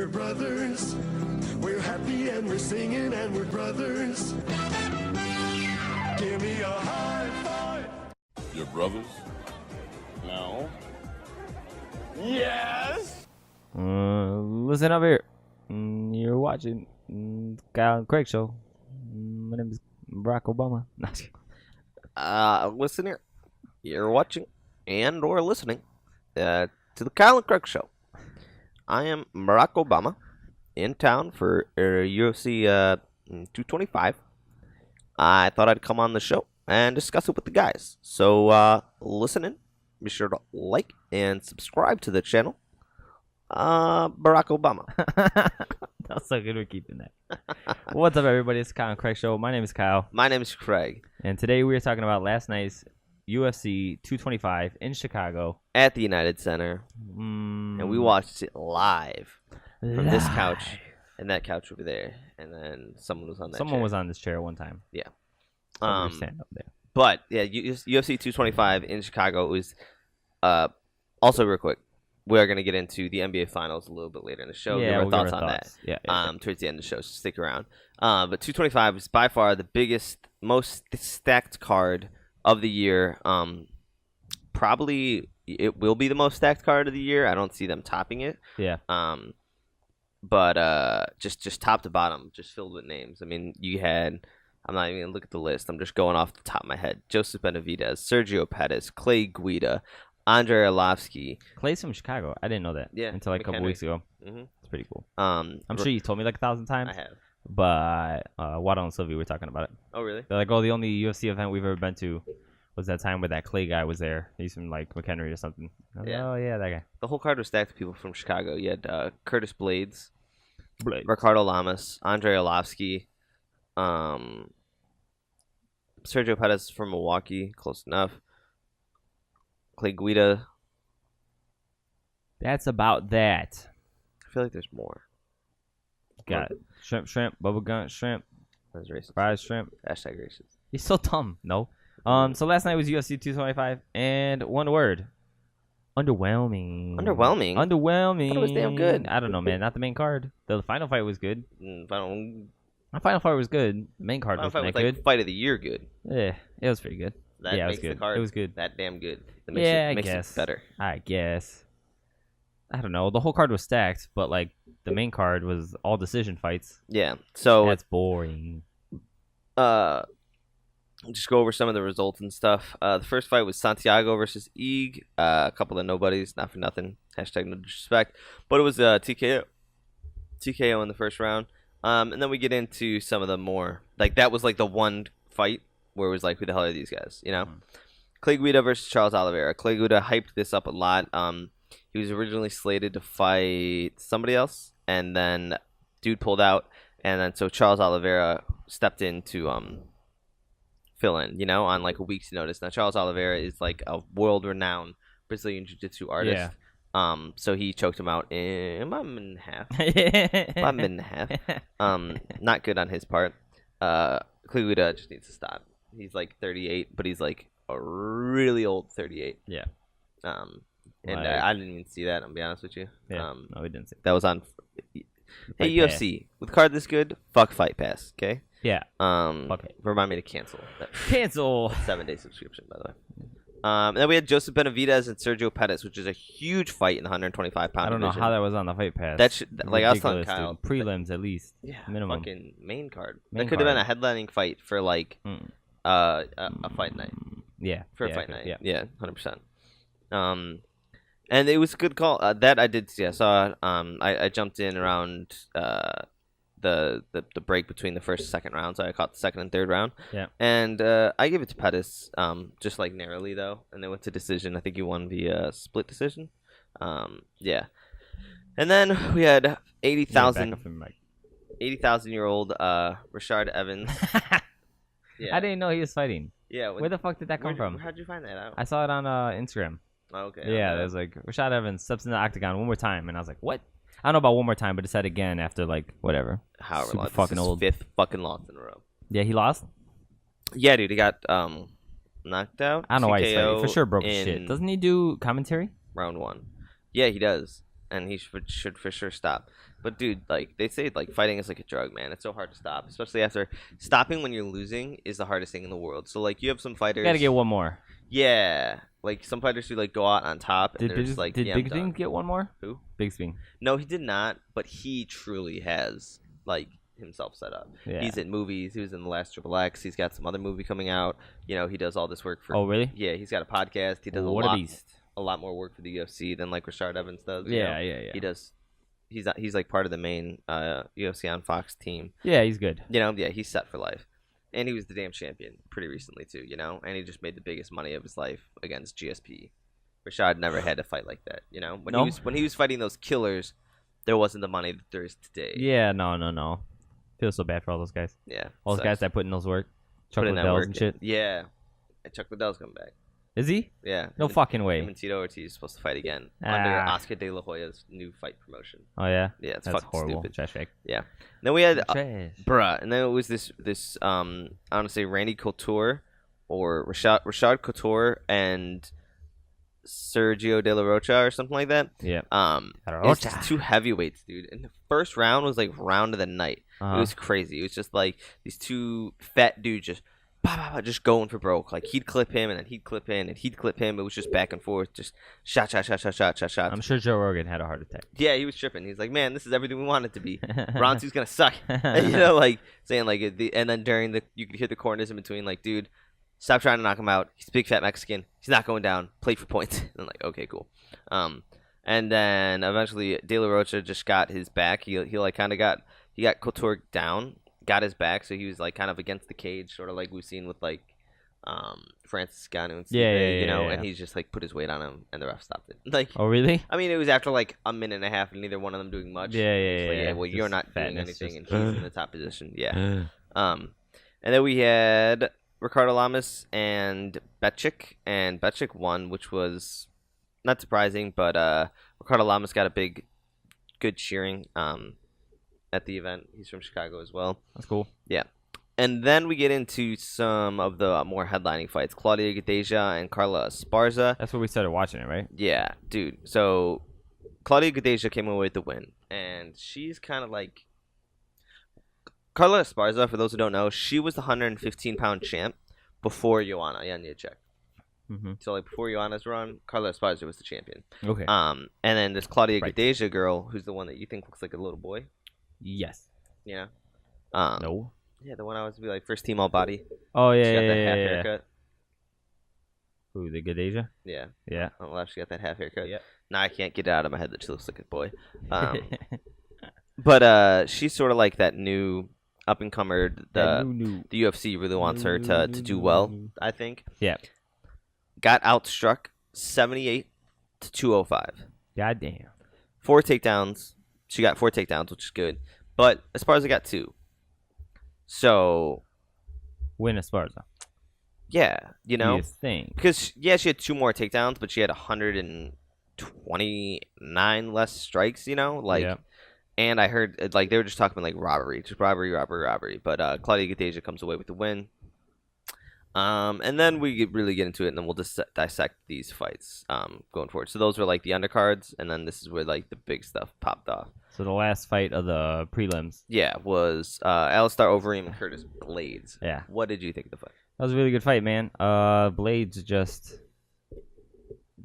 we're brothers. We're happy and we're singing and we're brothers. Give me a high five. Your brothers? No. Yes. Listen up here. You're watching Kyle and Craig show. My name is Barack Obama. Listen here. You're watching and or listening to the Kyle and Craig show. I am Barack Obama in town for UFC 225. I thought I'd come on the show and discuss it with the guys. So listen in. Be sure to like and subscribe to the channel. Barack Obama. That's so good. We're keeping that. What's up, everybody? It's Kyle and Craig show. My name is Kyle. My name is Craig. And today we are talking about last night's UFC 225 in Chicago At the United Center. And we watched it live from this couch and that couch over there. And then someone was on that Someone chair. was on this chair one time. Yeah. Stand up there. But, yeah, UFC 225 in Chicago was also real quick. We're going to get into the NBA Finals a little bit later in the show. Yeah, give our we'll thoughts on that. Yeah. Towards the end of the show, so stick around. But 225 is by far the biggest, most stacked card of the year. Probably it will be the most stacked card of the year. I don't see them topping it. Yeah. But just top to bottom, just filled with names. I mean, you had. I'm not even gonna look at the list. I'm just going off the top of my head. Joseph Benavidez, Sergio Pettis, Clay Guida, Andrei Arlovsky. Clay's from Chicago. I didn't know that. Yeah, until like a couple weeks ago. Mm-hmm. It's pretty cool. I'm sure you told me like 1,000 times. I have. But Waddle and Sylvie were talking about it. Oh, really? They're like, oh, the only UFC event we've ever been to was that time where that Clay guy was there. He's from like McHenry or something. Yeah. Oh yeah, that guy. The whole card was stacked with people from Chicago. You had Curtis Blades, Ricardo Lamas, Andrei Arlovsky, Sergio Pettis from Milwaukee, close enough. Clay Guida. That's about that. I feel like there's more. Got shrimp, bubblegum shrimp, That's racist. fried shrimp. Hashtag racist. He's so dumb. No. So last night was UFC 225, and one word: underwhelming. Underwhelming? Underwhelming. I thought it was damn good. I don't know, man. Not the main card. The final fight was good. The The final fight was good. The main card final wasn't fight that was good. like fight of the year good. Yeah, it was pretty good. That Yeah, it was makes the good. card It was good. that damn good. That makes Yeah, it, I makes guess. it better. I guess. I don't know. The whole card was stacked, but like the main card was all decision fights. Yeah. So That's boring. just go over some of the results and stuff. The first fight was Santiago versus Eeg. A couple of nobodies, not for nothing. Hashtag no disrespect. But it was TKO in the first round. And then we get into some of the more like that was like the one fight where it was like, who the hell are these guys? You know, Clay Guida versus Charles Oliveira. Clay Guida hyped this up a lot. He was originally slated to fight somebody else, and then dude pulled out, and then so Charles Oliveira stepped in to fill in, you know, on like a week's notice. Now Charles Oliveira is like a world-renowned Brazilian jiu-jitsu artist. Yeah. So he choked him out in about a minute and a half. Not good on his part. Clay Guida just needs to stop. He's like 38, but he's like a really old 38. Yeah. And Like- I didn't even see that. I'm be honest with you. Yeah. No, we didn't see. That was on. Hey, Fight UFC with card this good, fuck Fight Pass. Okay. Yeah. Okay. Remind me to cancel that Cancel. 7-day subscription, by the way. And then we had Joseph Benavidez and Sergio Pettis, which is a huge fight in the 125-pound I don't know division. how that was on the Fight Pass. That should, like I was telling Ridiculous, Kyle, dude. Prelims at least. yeah, minimum. fucking main card. Main that could have been a card. headlining fight for like a fight night. Yeah. For a yeah, fight okay, night. Yeah. Yeah, 100%. And it was a good call. That I did see. I saw. I jumped in around the break between the first and second round, so I caught the second and third round. Yeah. And I give it to Pettis, just like narrowly though, and then went to decision. I think he won via split decision. Yeah. And then we had 80,000 year old Rashard Evans. Yeah. I didn't know he was fighting. Yeah. Where the fuck did that come from? How'd you find that out? I saw it on Instagram. Oh, okay. Yeah, there's like Rashad Evans steps in the octagon one more time, and I was like, what? I don't know about one more time, but it said again after like whatever. However Super long. fucking old. Fifth fucking loss in a row. Yeah, he lost. Yeah, dude, he got knocked out. I don't know why he's TKO fighting. For sure broke his shit. in Doesn't he do commentary? round one? Yeah, he does. and he should for sure stop. But dude, like they say, like fighting is like a drug, man. It's so hard to stop, especially after stopping when you're losing is the hardest thing in the world. So like you have some fighters. Gotta get one more. Yeah, like some fighters who like go out on top. And Did Big Thing get one more? Who? Big Thing. No, he did not. But he truly has like himself set up. Yeah. He's in movies. He was in the last Triple X. He's got some other movie coming out. You know, he does all this work for. Oh really? Yeah, he's got a podcast. He does What a beast. a lot more work for the UFC than like Rashard Evans does. Yeah. He does. He's like part of the main UFC on Fox team. Yeah, he's good. You know, yeah, he's set for life. And he was the damn champion pretty recently too, you know? And he just made the biggest money of his life against GSP. Rashad never had to fight like that, you know? When he was fighting those killers, there wasn't the money that there is today. Yeah, no. Feel so bad for all those guys. Yeah. All those guys that put in those work. Chuck put in that Liddell's work and shit. Yeah. And Chuck Liddell's coming back. Is he? Yeah. No fucking way. Him and Tito Ortiz is supposed to fight again under Oscar De La Hoya's new fight promotion. Oh yeah. Yeah, it's That's fucking horrible. stupid. Trash bag. Yeah. Then we had Trash. bruh, and then it was this I want to say Randy Couture or Rashad Couture and Sergio De La Rocha or something like that. Yeah. It's just two heavyweights, dude. And the first round was like round of the night. It was crazy. It was just like these two fat dudes just just going for broke. Like he'd clip him and then he'd clip him and he'd clip him. It was just back and forth, just shot. I'm sure Joe Rogan had a heart attack. Yeah, he was tripping. He's like, man, this is everything we want it to be. Round two's gonna suck. You know, like saying like and then during you could hear the corners in between, like, dude, stop trying to knock him out. He's a big fat Mexican. He's not going down. Play for points. And I'm like, okay, cool. And then eventually De La Rocha just got his back. He like kind of got Couture down. Got his back, so he was like kind of against the cage, sort of like we've seen with like Francis Ngannou and Stipe, you know, and he's just like put his weight on him, and the ref stopped it. Like, oh really? I mean, it was after like a minute and a half, and neither one of them doing much. Yeah. Well, you're not doing anything, and just... he's in the top position. Yeah. And then we had Ricardo Lamas and Betchik, and Betchik won, which was not surprising, but Ricardo Lamas got a good cheering. At the event. He's from Chicago as well. That's cool. Yeah. And then we get into some of the more headlining fights. Claudia Gadeja and Carla Esparza. That's where we started watching it, right? Yeah, dude. So Claudia Gadeja came away with the win. And she's kind of like... Carla Esparza, for those who don't know, she was the 115-pound champ before Joanna Jędrzejczyk. Mm-hmm. So like before Joanna's run, Carla Esparza was the champion. Okay. And then this Claudia Gadeja girl, who's the one that you think looks like a little boy. Yes. Yeah. No. Yeah, the one I was to be like first team all body. Oh yeah, she got that yeah, half yeah. haircut. Who, the Gadeja? Yeah. Yeah. On the left, she got that half haircut. Yeah. Now I can't get it out of my head that she looks like a boy. But she's sort of like that new up and comer. The UFC really wants her to do well, I think. Yeah. Got outstruck 78 to 205. Goddamn. 4 takedowns. She got 4 takedowns, which is good. But Esparza got 2. So. Win Esparza. Yeah, you know. You think? Because, yeah, she had 2 more takedowns, but she had 129 less strikes, you know? Like, yeah. And I heard, like, they were just talking about, like, robbery. Just robbery. But Claudia Gadeja comes away with the win. And then we really get into it, and then we'll just dissect these fights going forward. So those were like the undercards, and then this is where like the big stuff popped off. So the last fight of the prelims. Yeah, was Alistair Overeem and Curtis Blades. Yeah. What did you think of the fight? That was a really good fight, man. Blades just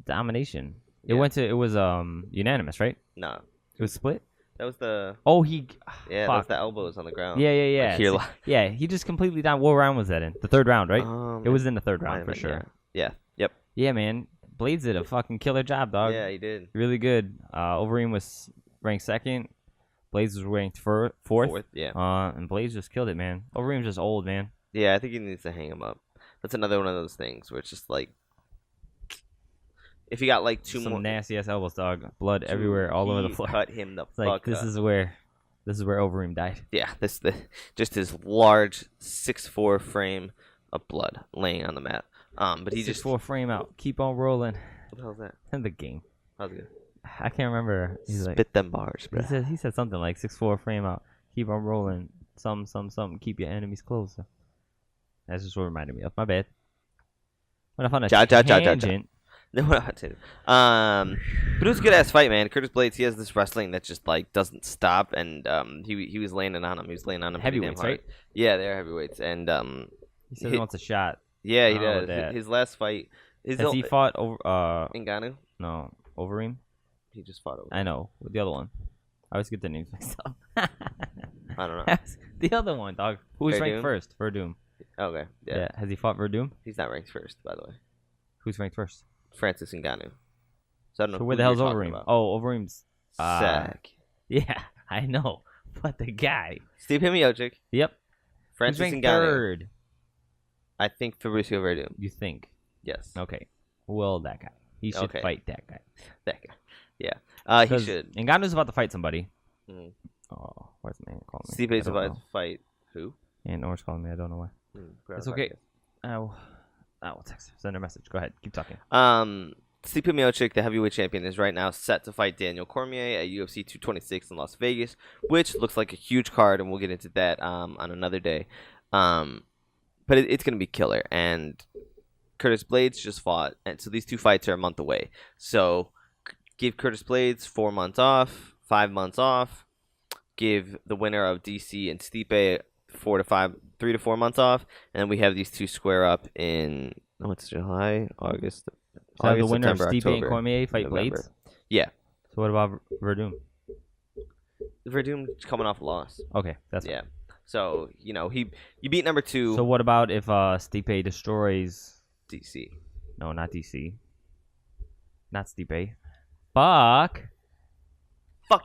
domination. It was unanimous, right? No. It was split? That was the... Oh, yeah, that was the elbows on the ground. Yeah. Like yeah, he just completely down. What round was that in? The third round, right? It was in the third round for sure. Yeah. Yep. Yeah, man. Blades did a fucking killer job, dog. Yeah, he did. Really good. Overeem was ranked second. Blades was ranked fourth. Yeah. And Blades just killed it, man. Overeem's just old, man. Yeah, I think he needs to hang him up. That's another one of those things where it's just like... If he got like two more... Some nasty-ass elbows, dog. Blood everywhere, all over the floor. Cut him the fuck like, this is where Overeem died. Yeah, just his large 6'4" frame of blood laying on the mat. But he 6'4" frame out. Keep on rolling. What the hell is that? In the game. How's it good? I can't remember. He's Spit like, them bars, bro. He said something like 6'4" frame out. Keep on rolling. Something. Keep your enemies closer. That's just what reminded me of. My bad. Went off on a tangent. No, but it was a good ass fight, man. Curtis Blades, he has this wrestling that just like doesn't stop, and he was laying it on him. He was laying on him. Heavyweights, right? Yeah, they're heavyweights, and he says he wants a shot. Yeah, he does. His last fight. Has he fought over Ngannou? No, Overeem. He just fought over. I know the other one. I always get the names mixed up. I don't know. The other one, dog. Who was ranked first? Verdum. Okay. Yeah. Has he fought Verdum? He's not ranked first, by the way. Who's ranked first? Francis Ngannou. So I don't know. So where the hell's Overeem? Oh, Overeem's Sack. Yeah, I know. But the guy. Stipe Miocic. Yep. Francis Who's ranked Ngannou. third? I think Fabricio Verdum. You think? Yes. Okay. Well, that guy. He should fight that guy. That guy. Yeah. He should. Ngannou's about to fight somebody. Mm. Oh, where's the man calling me? Stipe's about to fight who? And Nor's calling me. I don't know why. It's okay. I will text her. Send her a message. Go ahead. Keep talking. Stipe Miocic, the heavyweight champion, is right now set to fight Daniel Cormier at UFC 226 in Las Vegas, which looks like a huge card, and we'll get into that on another day. But it's going to be killer. And Curtis Blades just fought, and so these two fights are a month away. So give Curtis Blades 4 months off, 5 months off. Give the winner of DC and Stipe 3 to 4 months off, and then we have these two square up in it's July, August. So the winner September, of Stipe October, and Cormier fight November. Blades. Yeah. So what about Verdum? Verdum's coming off a loss. Okay, that's yeah. So you beat number 2. So what about if Stipe destroys DC? No, not DC. Not Stipe. Fuck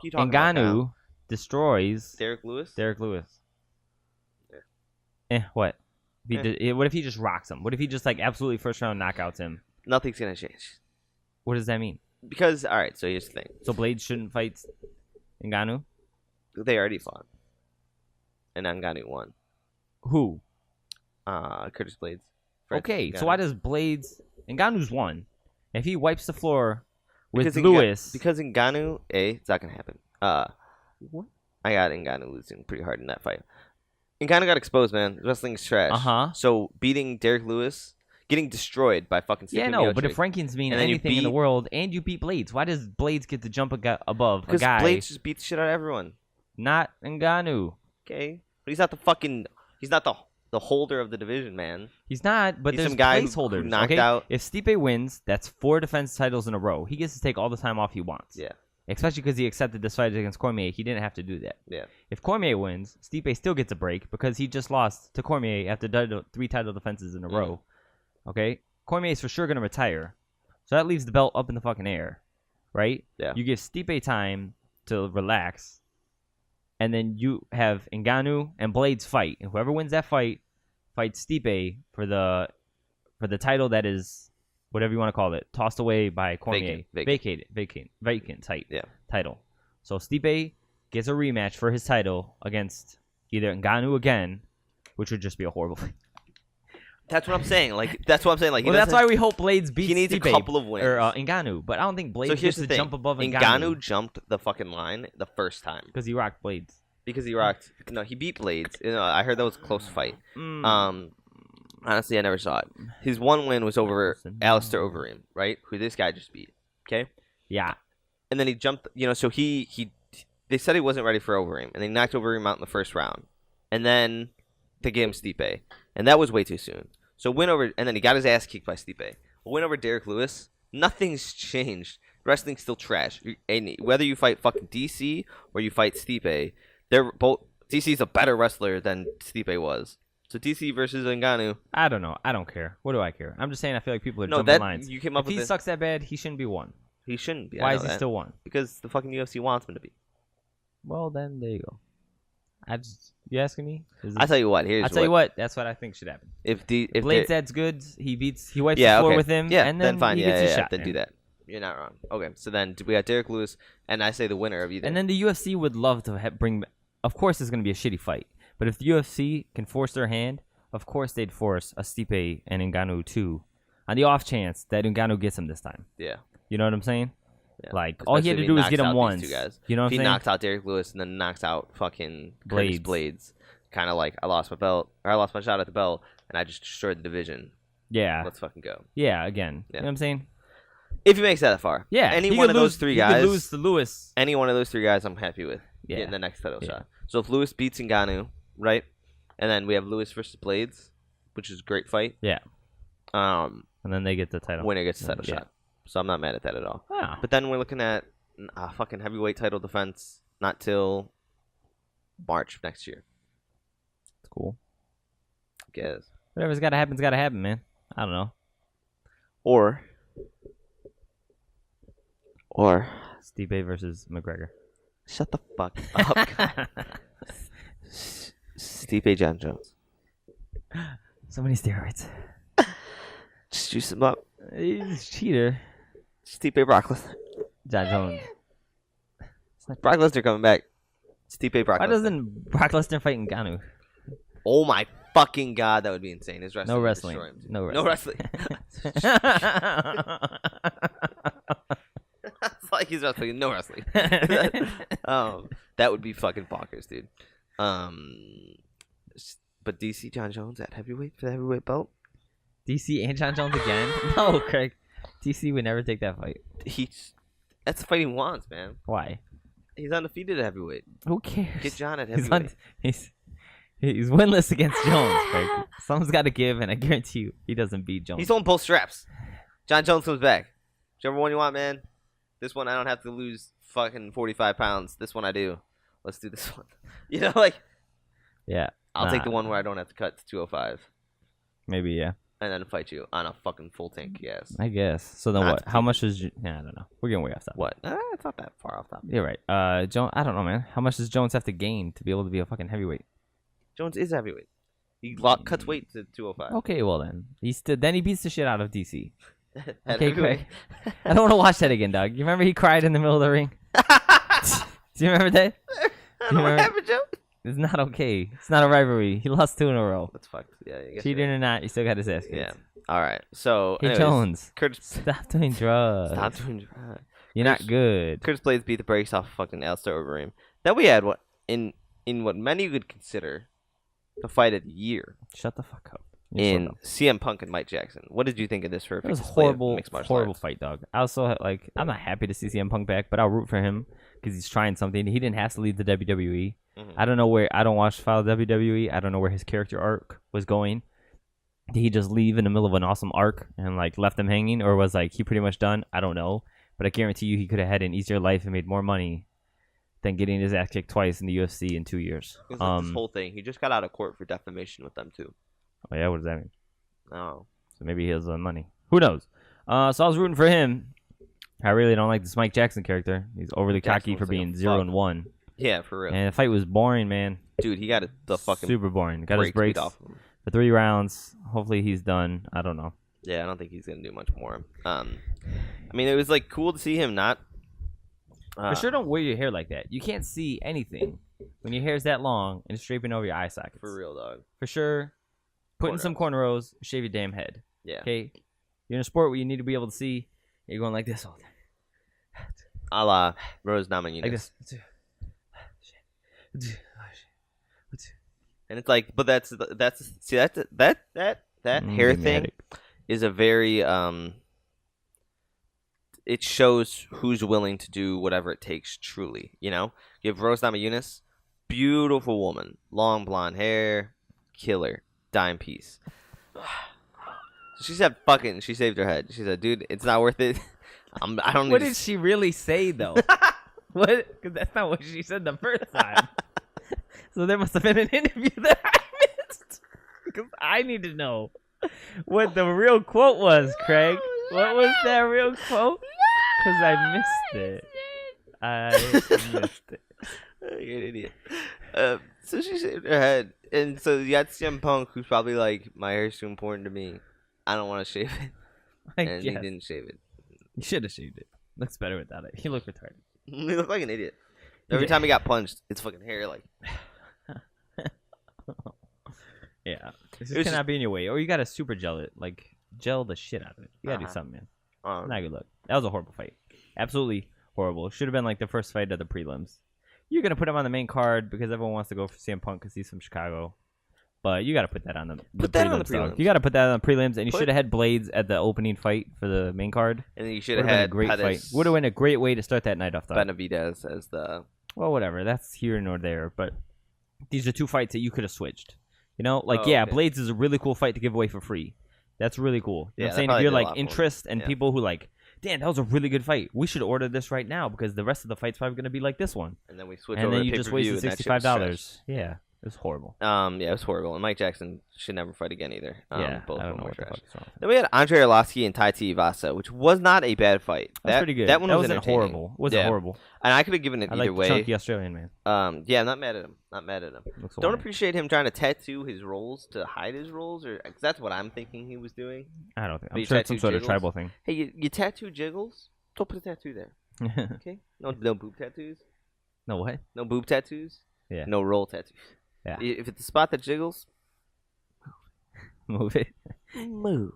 you talking about? Ngannou destroys Derek Lewis. What? What if he just rocks him? What if he just like absolutely first round knockouts him? Nothing's gonna change. What does that mean? Because all right, so here's the thing. So Blades shouldn't fight Ngannou? They already fought, and Ngannou won. Who? Curtis Blades. Okay, so why does Blades? Ngannou's won. If he wipes the floor with because Lewis, because Ngannou, it's not gonna happen. What? I got Ngannou losing pretty hard in that fight. Ngannou got exposed, man. Wrestling is trash. So beating Derek Lewis, getting destroyed by fucking Stipe Miocic. But if rankings mean anything in the world, and you beat Blades, why does Blades get to jump above a guy? Because Blades just beats the shit out of everyone. Not Ngannou. Okay, but he's not the fucking. He's not the holder of the division, man. He's not. But he's there's some guy placeholders. Who knocked out. If Stipe wins, that's 4 defense titles in a row. He gets to take all the time off he wants. Yeah. Especially because he accepted this fight against Cormier. He didn't have to do that. Yeah. If Cormier wins, Stipe still gets a break because he just lost to Cormier after 3 title defenses in a row. Okay? Cormier is for sure going to retire. So that leaves the belt up in the fucking air. Right? Yeah. You give Stipe time to relax. And then you have Ngannou and Blades fight. And whoever wins that fight fights Stipe for the title that is... whatever you want to call it, tossed away by Cormier, vacant title. So Stipe gets a rematch for his title against either Ngannou again, which would just be a horrible thing. That's what I'm saying. That's why we hope Blades beats. He needs Stipe a couple of wins or Ngannou, but I don't think Blades gets to jump above Ngannou. Ngannou jumped the fucking line the first time because he rocked Blades. No, he beat Blades. I heard that was a close fight. Honestly, I never saw it. His one win was over Alistair Overeem, right? Who this guy just beat. Okay? Yeah. And then he jumped, so they said he wasn't ready for Overeem, and they knocked Overeem out in the first round. And then they gave him Stipe. And that was way too soon. So and then he got his ass kicked by Stipe. Win over Derek Lewis, nothing's changed. Wrestling's still trash. And whether you fight fucking DC or you fight Stipe, DC's a better wrestler than Stipe was. So DC versus Ngannou. I don't know. I don't care. What do I care? I'm just saying I feel like people are jumping lines. You came up if he sucks that bad, he shouldn't be one. He shouldn't be. Why is he still one? Because the fucking UFC wants him to be. Well, then there you go. You asking me? I'll tell you what. I'll tell you what. That's what I think should happen. If Blades that's good, he wipes the floor with him, and then fine. He gets a shot. Then do that. You're not wrong. Okay, so then we got Derek Lewis, and I say the winner of either. And then the UFC would love to bring. Of course, it's going to be a shitty fight, but if the UFC can force their hand, of course they'd force a Stipe and Ngannou too, on the off chance that Ngannou gets him this time. Yeah. You know what I'm saying? Yeah. Like all he had to do was get him once. You know what I'm saying? He knocks out Derek Lewis and then knocks out fucking Blades. Kind of like I lost my belt, or I lost my shot at the belt, and I just destroyed the division. Yeah. Let's fucking go. Yeah. Again. You know what I'm saying? If he makes that far. Yeah. Any he one could of lose, those 3 he guys. could lose to Lewis. Any one of those 3 guys, I'm happy with Yeah. getting the next title shot. So if Lewis beats Ngannou, right? And then we have Lewis versus Blades, which is a great fight. Yeah. And then they get the title. Winner gets the title shot. So I'm not mad at that at all. Ah. But then we're looking at a fucking heavyweight title defense not till March of next year. It's cool. I guess. Whatever's got to happen's got to happen, man. I don't know. Or Stipe versus McGregor. shut the fuck up. Stipe John Jones. So many steroids. Just juice him up. He's a cheater. Stipe Brock Lesnar. John Jones. Brock Lesnar coming back. Stipe Brock Why Lesnar. doesn't Brock Lesnar fight Ngannou? Oh my fucking god, that would be insane. His wrestling. No would wrestling. destroy him, dude. No No wrestling. It's like he's wrestling. No wrestling. That would be fucking bonkers, dude. But DC John Jones at heavyweight for the heavyweight belt. DC and John Jones again? No, Craig. DC would never take that fight. That's the fight he wants, man. Why? He's undefeated at heavyweight. Who cares? Get John at He's, heavyweight. he's winless against Jones, Craig. Someone's got to give, and I guarantee you, he doesn't beat Jones. He's on both straps. John Jones comes back. Whichever one you want, man. This one I don't have to lose fucking 45 pounds. This one I do. Let's do this one. You know, like. Yeah. I'll take the one where I don't have to cut to 205. Maybe, yeah. And then fight you on a fucking full tank, yes. I guess. So then Not what? How much is... Yeah, I don't know. We're getting way off topic. What? It's not that far off topic. You're right. I don't know, man. How much does Jones have to gain to be able to be a fucking heavyweight? Jones is heavyweight. He cuts weight to 205. Okay, well then. Then he beats the shit out of DC. At Okay, heavyweight. Craig. I don't want to watch that again, dog. You remember he cried in the middle of the ring? Do you remember that? I don't know what happened, Joe. It's not okay. It's not a rivalry. He lost 2 in a row. That's fucked. Yeah, I guess Cheating or not, he still got his ass kicked. Yeah. All right. So, Hey, anyways, Jones. Curtis. Stop doing drugs. Stop doing drugs. You're not good. Curtis Blades beat the brakes off fucking Alistair Overeem. Then we had what in what many would consider the fight of the year Shut the fuck up. in CM Punk and Mike Jackson. What did you think of this for a It was display of horrible, mixed martial horrible arts? fight, dog. I also I'm not happy to see CM Punk back, but I'll root for him because he's trying something. He didn't have to leave the WWE. I don't know where. I don't watch File WWE. I don't know where his character arc was going. Did he just leave in the middle of an awesome arc and like left them hanging, or was like he pretty much done? I don't know, but I guarantee you he could have had an easier life and made more money than getting his ass kicked twice in the UFC in 2 years. It was like this whole thing. He just got out of court for defamation with them too. Oh yeah, what does that mean? Oh, So maybe he has money. Who knows? So I was rooting for him. I really don't like this Mike Jackson character. He's overly Jackson cocky for looks like a being fuck. 0-1. yeah, for real, And the fight was boring, man. dude. He got the fucking Super boring. Got his breaks beat breaks off of him. for 3 rounds. Hopefully he's done. I don't know. Yeah, I don't think he's gonna do much more. I mean, it was like cool to see him not. For sure, don't wear your hair like that. You can't see anything when your hair's that long and it's draping over your eye sockets. For real, dog. For sure, put in some cornrows, shave your damn head. Yeah. Okay? You're in a sport where you need to be able to see. You're going like this all day. A la Rose Namajunas. Like this. And it's like, but that's see that hair thing Dramatic. is a very it shows who's willing to do whatever it takes truly, you know? You have Rose Namajunas, beautiful woman, long blonde hair, killer, dime piece. She said fucking, she saved her head. She said, dude, it's not worth it. I don't What need did she really say though? What? Because that's not what she said the first time. So there must have been an interview that I missed. Because I need to know what the real quote was, Craig. What was that real quote? Because I missed it. I missed it. You're an idiot. So she shaved her head. And so you got CM Punk, who's probably like, my hair's too important to me. I don't want to shave it. And he didn't shave it. You should have shaved it. Looks better without it. He looked retarded. He looked like an idiot. Every time he got punched, it's fucking hair like. Yeah. This It was cannot be in your way. Or you got to super gel it. Like, gel the shit out of it. You got to do something, man. Not good luck. That was a horrible fight. Absolutely horrible. Should have been like the first fight of the prelims. You're going to put him on the main card because everyone wants to go for CM Punk because he's from Chicago. But you got to put that on the Put that on the prelims, though. prelims. You got to put that on the prelims, and you should have had Blades at the opening fight for the main card. And then you should have Would have been had a great Pettis, fight. Would have been a great way to start that night off, though. Benavidez as the. Well, whatever. That's here nor there. But these are two fights that you could have switched. You know, Okay. Blades is a really cool fight to give away for free. That's really cool. You know what I'm saying? If you're like interest and people who like, damn, that was a really good fight. We should order this right now because the rest of the fight's probably going to be like this one. And then we switch and over then to you just pay-per-view, wasted and that shit was $65. Yeah, it was horrible. Yeah, it was horrible. And Mike Jackson should never fight again either. Both I of don't them know were what the trash. fuck is wrong. Then we had Andre Arlovsky and Tai Tuivasa, which was not a bad fight. That's pretty good. That one was wasn't entertaining. horrible. Wasn't horrible. And I could have given it I either like way. chunky Australian man. Yeah, I'm not mad at him. Looks Don't wild. appreciate him trying to tattoo his rolls to hide his rolls, or cause that's what I'm thinking he was doing. I don't think. But I'm you sure it's some tattoo sort of jiggles? tribal thing. Hey, you tattoo jiggles? Don't put a tattoo there, okay? No boob tattoos. No what? No boob tattoos. Yeah. No roll tattoos. Yeah. If it's a spot that jiggles, Move it. move.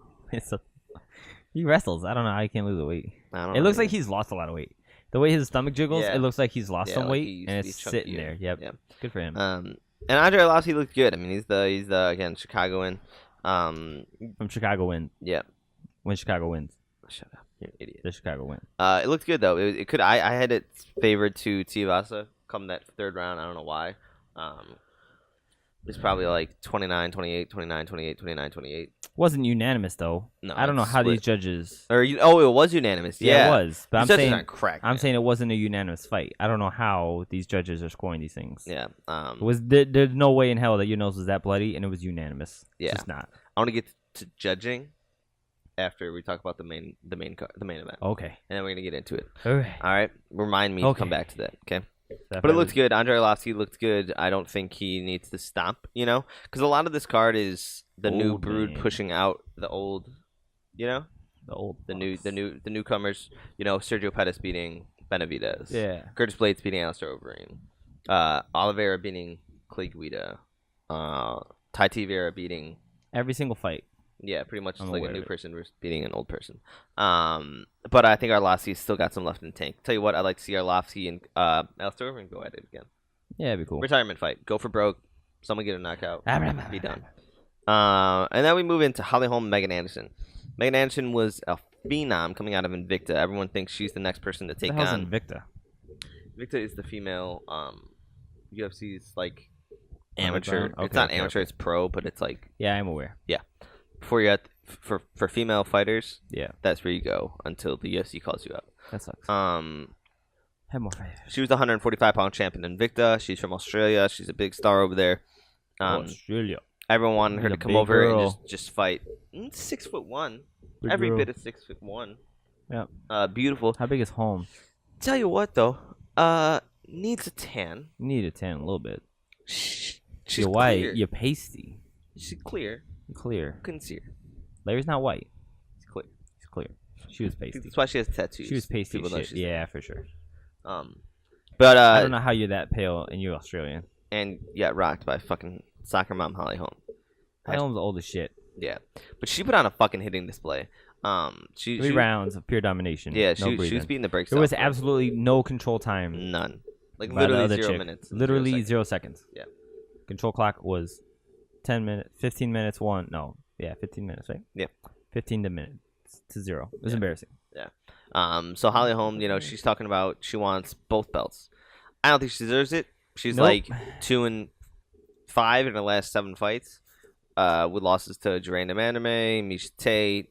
He wrestles. I don't know how he can't lose the weight. I don't It know, looks like man. he's lost a lot of weight. The way his stomach jiggles, Yeah. it looks like he's lost Yeah, some like weight, he used and to be it's chunky, sitting there. Yep. yeah. Good for him. And Andre Arlovsky looked good. I mean, he's the again Chicagoan. From Chicago win. Yeah. When Chicago wins, Shut up, you idiot. the Chicago win. It looked good though. It could. I had it favored to Tuivasa come that third round. I don't know why. It's probably like 29-28, 29-28, 29-28. Wasn't unanimous though. No, I don't know it's how these split. judges. Or it was unanimous. Yeah, it was. But These I'm judges saying aren't crack, I'm man. saying it wasn't a unanimous fight. I don't know how these judges are scoring these things. Yeah. It was there's no way in hell that your nose was that bloody and it was unanimous. Yeah. It's just not. I want to get to judging after we talk about the main event, Okay. and then we're gonna get into it. Okay. All right. Remind me to come Okay. back to that. Okay. That But it fight looked was- good. Andre Arlovsky looked good. I don't think he needs to stop, because a lot of this card is the new Old brood man. pushing out the old, the old the fox. newcomers. Sergio Pettis beating Benavidez. Yeah. Curtis Blades beating Alistair Overeem. Oliveira beating Clay Guida. Tai Tuivasa beating. Every single fight. Yeah, pretty much I'm like aware a new of it. person versus beating an old person. But I think Arlovsky's still got some left in the tank. Tell you what, I'd like to see Arlovsky and Alistair Overeem go at it again. Yeah, it'd be cool. Retirement fight. Go for broke. Someone get a knockout. Ah, blah, blah, Be blah, done. And then we move into Holly Holm, Megan Anderson. Megan Anderson was a phenom coming out of Invicta. Everyone thinks she's the next person to take What the hell's on. Invicta? Invicta is the female UFC's like Underground? amateur. Okay, It's not okay, amateur. okay. It's pro, but it's like Yeah, I'm aware. before you for female fighters. Yeah, That's where you go until the UFC calls you up. that sucks. She Have more fighters. was the 145-pound champion in Invicta. She's from Australia. She's a big star over there. Australia. Everyone wanted her She's to a come big over and girl. just fight. 6'1", Big every girl. bit of 6'1". Yeah. Beautiful. How big is home? Tell you what though, needs a tan. You need a tan a little bit. She's You're white. clear. You're pasty. She's clear. You're clear. Couldn't see her. Larry's not white. She's clear. She's clear. She was pasty. That's why she has tattoos. She was pasty. People know Shit. she's- Yeah, for sure. But I don't know how you're that pale and you're Australian. and got rocked by fucking soccer mom Holly Holm. Holmes old as shit. Yeah, but she put on a fucking hitting display. She 3 rounds of pure domination. Yeah, no she was breathing. beating the brakes. There was off. absolutely no control time. None. Like by the literally other 0 chick. minutes. Literally 0 0 seconds. Yeah. Control clock was 10 minutes, 15 minutes, 15 minutes, right? Yeah. 15 to minutes to 0. It was Yeah. embarrassing. So Holly Holm, she's talking about she wants both belts. I don't think she deserves it. She's Nope. like 2-5 in her last 7 fights, with losses to Joranda Mandermay, Misha Tate,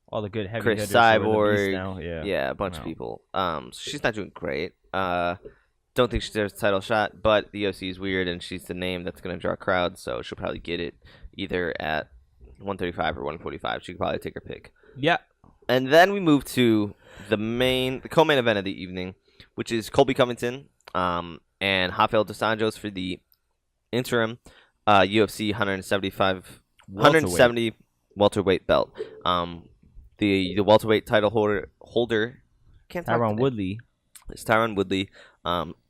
All the good heavy Chris hitters who are the Cyborg. beast now. Yeah. yeah, a bunch of Wow. people. So she's not doing great. Don't think she deserves a title shot, but the UFC is weird, and she's the name that's going to draw crowds, so she'll probably get it either at 135 or 145. She could probably take her pick. Yeah. And then we move to the co-main event of the evening, which is Colby Covington and Rafael dos Anjos for the interim UFC 170 welterweight belt. The welterweight title holder can't talk Tyron today. Woodley. It's Tyron Woodley,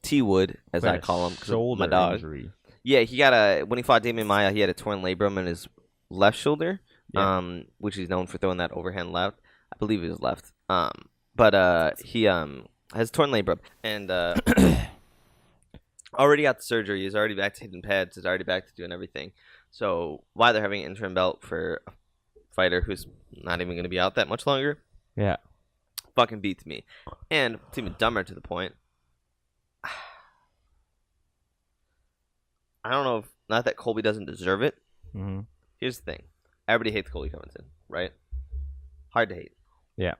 T Wood as I had a call him, 'cause of shoulder my dog. injury. Yeah, he got when he fought Damian Maia, he had a torn labrum in his left shoulder, Yeah. which he's known for throwing that overhand left. I believe it was left. But he has torn labrum and already got the surgery. He's already back to hitting pads. He's already back to doing everything. So why they're having an interim belt for a fighter who's not even going to be out that much longer Yeah. fucking beats me. And it's even dumber to the point. I don't know if, not that Colby doesn't deserve it. Mm-hmm. Here's the thing. Everybody hates Colby Covington, right? Hard to hate. Yeah.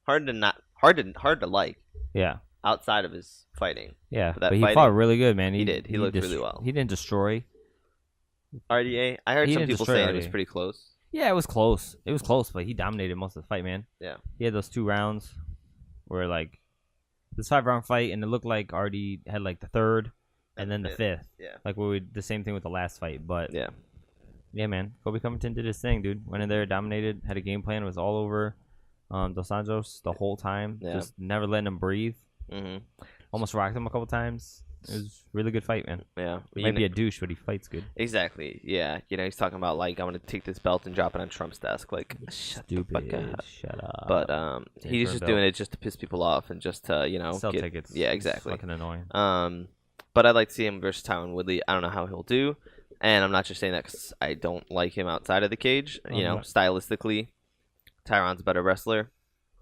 Hard to like Yeah. outside of his fighting. Yeah. But that But he fighting- fought really good, man. He did. He looked really well. He didn't destroy. RDA, I heard He some didn't people destroy saying it was RDA. pretty close. Yeah, it was close. It was close, but he dominated most of the fight, man. Yeah. He had those 2 rounds where, like, this 5-round fight, and it looked like Artie had, like, the 3rd and then the 5th. Yeah. Like, the same thing with the last fight. But, Yeah. yeah, man. Colby Covington did his thing, dude. Went in there, dominated, had a game plan, was all over Dos Anjos the whole time. Yeah. Just never letting him breathe. Mm-hmm. Almost rocked him a couple times. It was a really good fight, man. Yeah. He might be a douche, but he fights good. Exactly. Yeah. You know, he's talking about, like, I'm going to take this belt and drop it on Trump's desk. Like, shut the fuck Stupid. up. Shut up. But he's just doing it just to piss people off and just to, you know, Sell tickets. Yeah, It's exactly. fucking annoying. But I'd like to see him versus Tyron Woodley. I don't know how he'll do, and I'm not just saying that because I don't like him outside of the cage. You know, stylistically, Tyron's a better wrestler.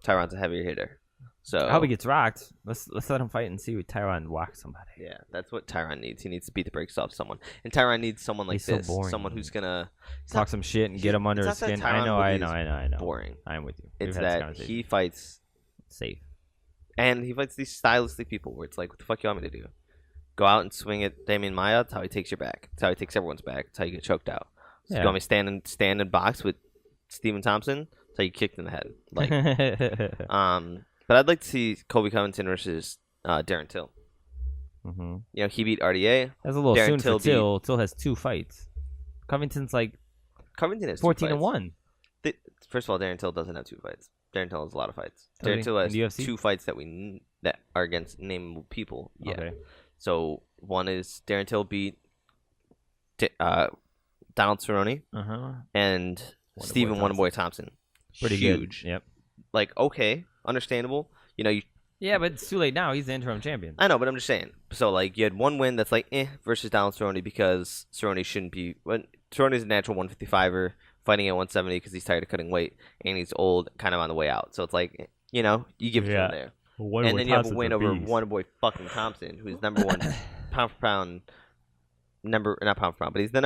Tyron's a heavier hitter. So I hope he gets rocked. Let's let him fight and see what Tyron whacks somebody. yeah, that's what Tyron needs. He needs to beat the brakes off someone, and Tyron needs someone like He's so this, boring. someone who's gonna Talk some shit and get him under his it's not that skin. I Tyron know. Woodley is boring. I'm with you. We've It's had this that conversation. he fights Safe. and he fights these stylistic people where it's like, what the fuck you want me to do? Go out and swing at Damian Maia? That's how he takes your back. That's how he takes everyone's back. That's how you get choked out. So Yeah. you want me to stand and box with Stephen Thompson? That's how you kicked in the head. Like, but I'd like to see Colby Covington versus Darren Till. Mm-hmm. You know, he beat RDA. That's a little Darren soon Till for Till. Till has 2 fights. Covington's like Covington has 14 2 and 1. First of all, Darren Till doesn't have 2 fights. Darren Till has a lot of fights. Really? Darren Till has In the UFC? 2 fights that are against nameable people. Yeah. Okay. So one is Darren Till beat Donald Cerrone and Stephen Wonderboy Thompson. Pretty huge. good. Yep. Like, okay, understandable. You know, Yeah, but it's too late now. He's the interim champion. I know, but I'm just saying. So, like, you had one win that's like, versus Donald Cerrone because Cerrone shouldn't be. Cerrone's a natural 155er fighting at 170 because he's tired of cutting weight and he's old, kind of on the way out. So it's like, you know, you give it to him there. And then you have a win over Wonderboy fucking Thompson, who's number 1 pound for pound. Not pound for pound, but he's the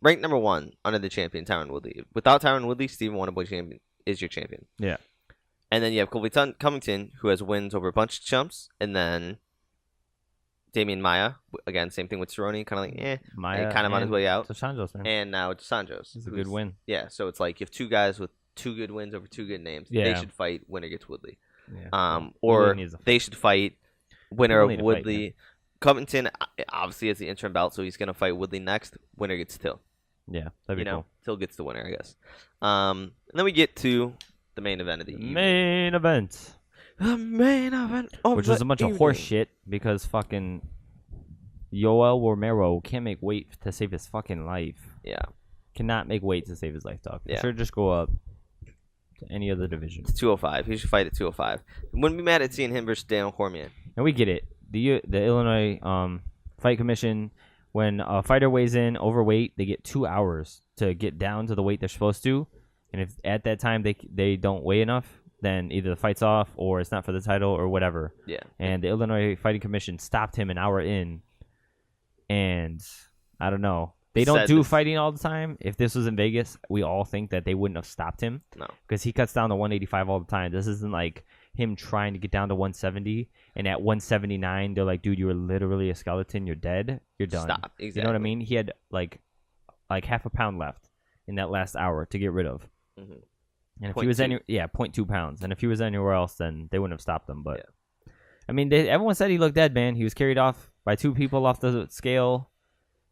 ranked number 1 under the champion, Tyron Woodley. Without Tyron Woodley, Stephen Wonderboy champion is your champion. Yeah. And then you have Colby Covington, who has wins over a bunch of chumps, and then Damian Maia, again, same thing with Cerrone, kind of like, Maia kind of on his way out. Dos Anjos, man. And now it's Sanjos. It's a good win. Yeah, so it's like you have 2 guys with 2 good wins over 2 good names. Yeah. They should fight winner gets Woodley. Yeah. Or Woodley needs to they should fight winner Woodley of to fight, Woodley. man. Covington obviously has the interim belt, so he's gonna fight Woodley next. Winner gets Till. Yeah, that'd be cool. Till gets the winner, I guess. And then we get to the main event of the evening. Main event. The main event of Which the was a bunch of evening. horse shit because fucking Yoel Romero can't make weight to save his fucking life. Yeah, Cannot make weight to save his life, dog. Yeah. Sure, just go up to any other division. it's 205. He should fight at 205. Wouldn't be mad at seeing him versus Daniel Cormier. And we get it. The Illinois Fight Commission, when a fighter weighs in overweight, they get 2 hours to get down to the weight they're supposed to. And if at that time they don't weigh enough, then either the fight's off or it's not for the title or whatever. Yeah. And the Illinois Fighting Commission stopped him an hour in. And I don't know. They don't Said do this- fighting all the time. If this was in Vegas, we all think that they wouldn't have stopped him. No. Because he cuts down to 185 all the time. This isn't like him trying to get down to 170. And at 179, they're like, dude, you were literally a skeleton. You're dead. You're done. Stop. Exactly. You know what I mean? He had like half a pound left in that last hour to get rid of. Mm-hmm. And if he was 0.2 pounds. And if he was anywhere else, then they wouldn't have stopped him. But I mean, everyone said he looked dead, man. He was carried off by 2 people off the scale.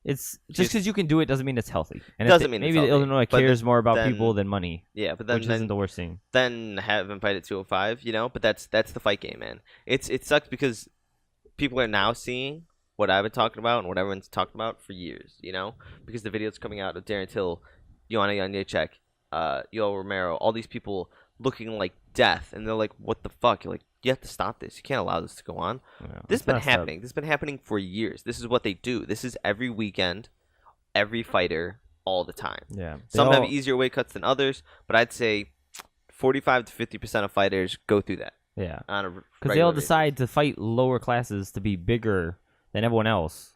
It's just because you can do it doesn't mean it's healthy. And Doesn't mean it's maybe healthy, Illinois but cares more about then- people than money. Yeah, but then which isn't the worst thing. Then have him fight at 205, you know? But that's the fight game, man. It sucks because people are now seeing what I've been talking about and what everyone's talked about for years, you know? Because the videos coming out of Darren Till, Joanna Jędrzejczyk, Yoel Romero, all these people looking like death, and they're like, what the fuck? You're like, you have to stop this. You can't allow this to go on. Yeah, This has it's been messed up. happening. This has been happening for years. This is what they do. This is every weekend. Every fighter all the time. Yeah. Some have easier weight cuts than others, but I'd say 45 to 50% of fighters go through that. Yeah. Because they all decide to fight lower classes to be bigger than everyone else.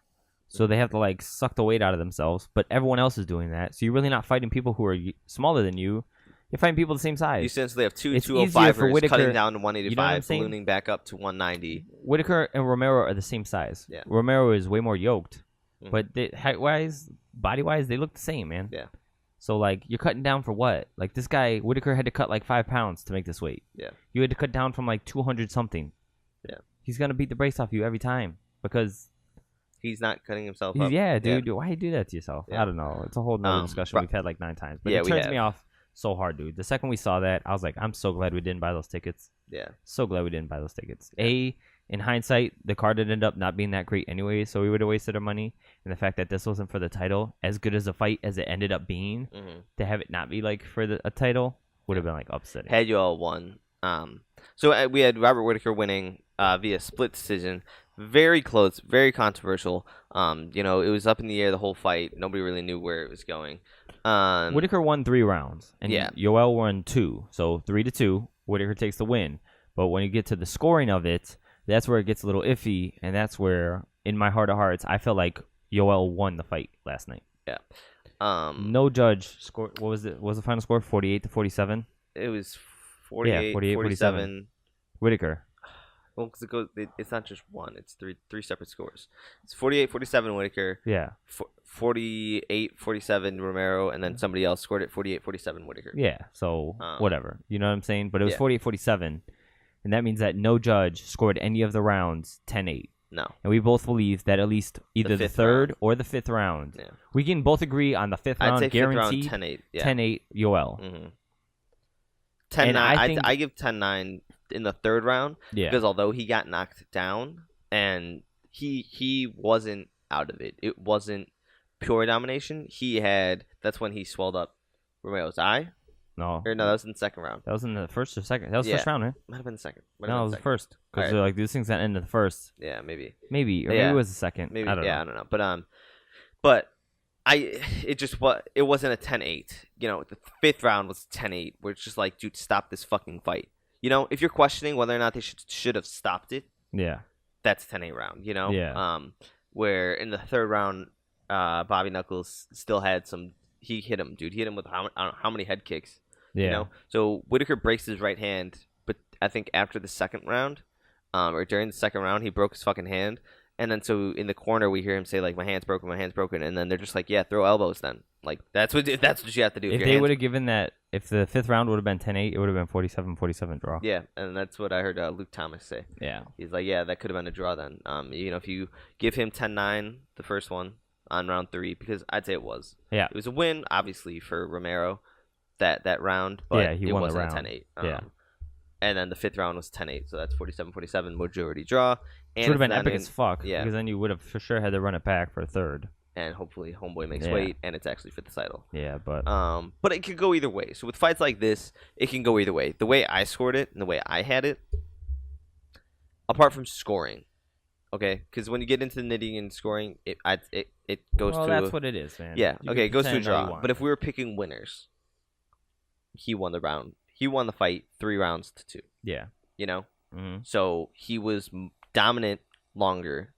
So they have to like suck the weight out of themselves, but everyone else is doing that. So you're really not fighting people who are smaller than you. You're fighting people the same size. You essentially have two It's 205ers Whittaker, cutting down to 185, you know what I'm saying? ballooning back up to 190. Whittaker and Romero are the same size. Yeah. Romero is way more yoked, Mhm. but height-wise, body-wise, they look the same, man. Yeah. So like, you're cutting down for what? Like this guy Whittaker had to cut like 5 pounds to make this weight. Yeah. You had to cut down from like 200 something. Yeah. He's gonna beat the brakes off you every time because. He's not cutting himself up. Yeah, dude. Yeah. Why you do that to yourself? Yeah. I don't know. It's a whole nother discussion we've had like 9 times. But yeah, it turns me off so hard, dude. The second we saw that, I was like, I'm so glad we didn't buy those tickets. Yeah. So glad we didn't buy those tickets. In hindsight, the card ended up not being that great anyway, so we would have wasted our money. And the fact that this wasn't for the title, as good as a fight as it ended up being, to have it not be like for a title would have been like upsetting. Had Yoel won. So we had Robert Whittaker winning via split decision. Very close, very controversial. It was up in the air the whole fight. Nobody really knew where it was going. Whittaker won 3 rounds, and Yoel won 2. So 3-2, Whittaker takes the win. But when you get to the scoring of it, that's where it gets a little iffy, and that's where, in my heart of hearts, I felt like Yoel won the fight last night. Yeah. No judge scored. What was it? What was the final score? 48-47. It was 48-47. Whittaker. Well, because it's not just one; it's three separate scores. It's 48-47 Whittaker. Yeah. 48-47 Romero, and then somebody else scored it 48-47 Whittaker. Yeah. So whatever, you know what I'm saying? But it was 48-47, and that means that no judge scored any of the rounds 10-8. No. And we both believe that at least either the third round. or the 5th round. Yeah. We can both agree on the 5th round. I'd say guaranteed 5th round 10-8. Yeah. 10-8 Yoel. Mm-hmm. 10-9. I give 10-9 in the 3rd round. Yeah. Because although he got knocked down and he wasn't out of it. It wasn't pure domination. That's when he swelled up Romero's eye. No. Or no, that was in the 2nd round. That was in the 1st or 2nd. That was first round, man. Might have been the 2nd. No, it was the 1st. Because they're like, these things that end in the 1st. Yeah, maybe. Maybe. Or maybe it was the 2nd. Maybe. I don't know. I don't know. But it wasn't a 10-8. The 5th round was 10-8, where it's just like, dude, stop this fucking fight. If you're questioning whether or not they should have stopped it, yeah, that's 10-8 round. Yeah. Where in the 3rd round, Bobby Knuckles still had some. He hit him, dude. He hit him with I don't know how many head kicks. Yeah. So Whittaker breaks his right hand, but I think after the 2nd round, or during the 2nd round, he broke his fucking hand. And then so in the corner, we hear him say like, "My hand's broken, my hand's broken," and then they're just like, "Yeah, throw elbows then." Like that's what you have to do. If they would have given that, if the 5th round would have been 10-8, it would have been 47-47 draw. Yeah, and that's what I heard Luke Thomas say. Yeah, he's like, "Yeah, that could have been a draw then." If you give him 10-9 the first one on round 3, because I'd say it was. Yeah, it was a win obviously for Romero that round, but he it won wasn't the round. a 10-8. And then the 5th round was 10-8, so that's 47-47 majority draw. And it would have been epic as fuck. Yeah, because then you would have for sure had to run it back for a 3rd. And hopefully Homeboy makes weight, and it's actually for the title. Yeah, but it could go either way. So with fights like this, it can go either way. The way I scored it and the way I had it, apart from scoring, okay, because when you get into the knitting and scoring, it goes to. That's what it is, man. Yeah, You okay, it goes to a pretend draw. But if we were picking winners, he won the round. He won the fight 3 rounds to 2. Yeah. Mm-hmm. So he was dominant longer.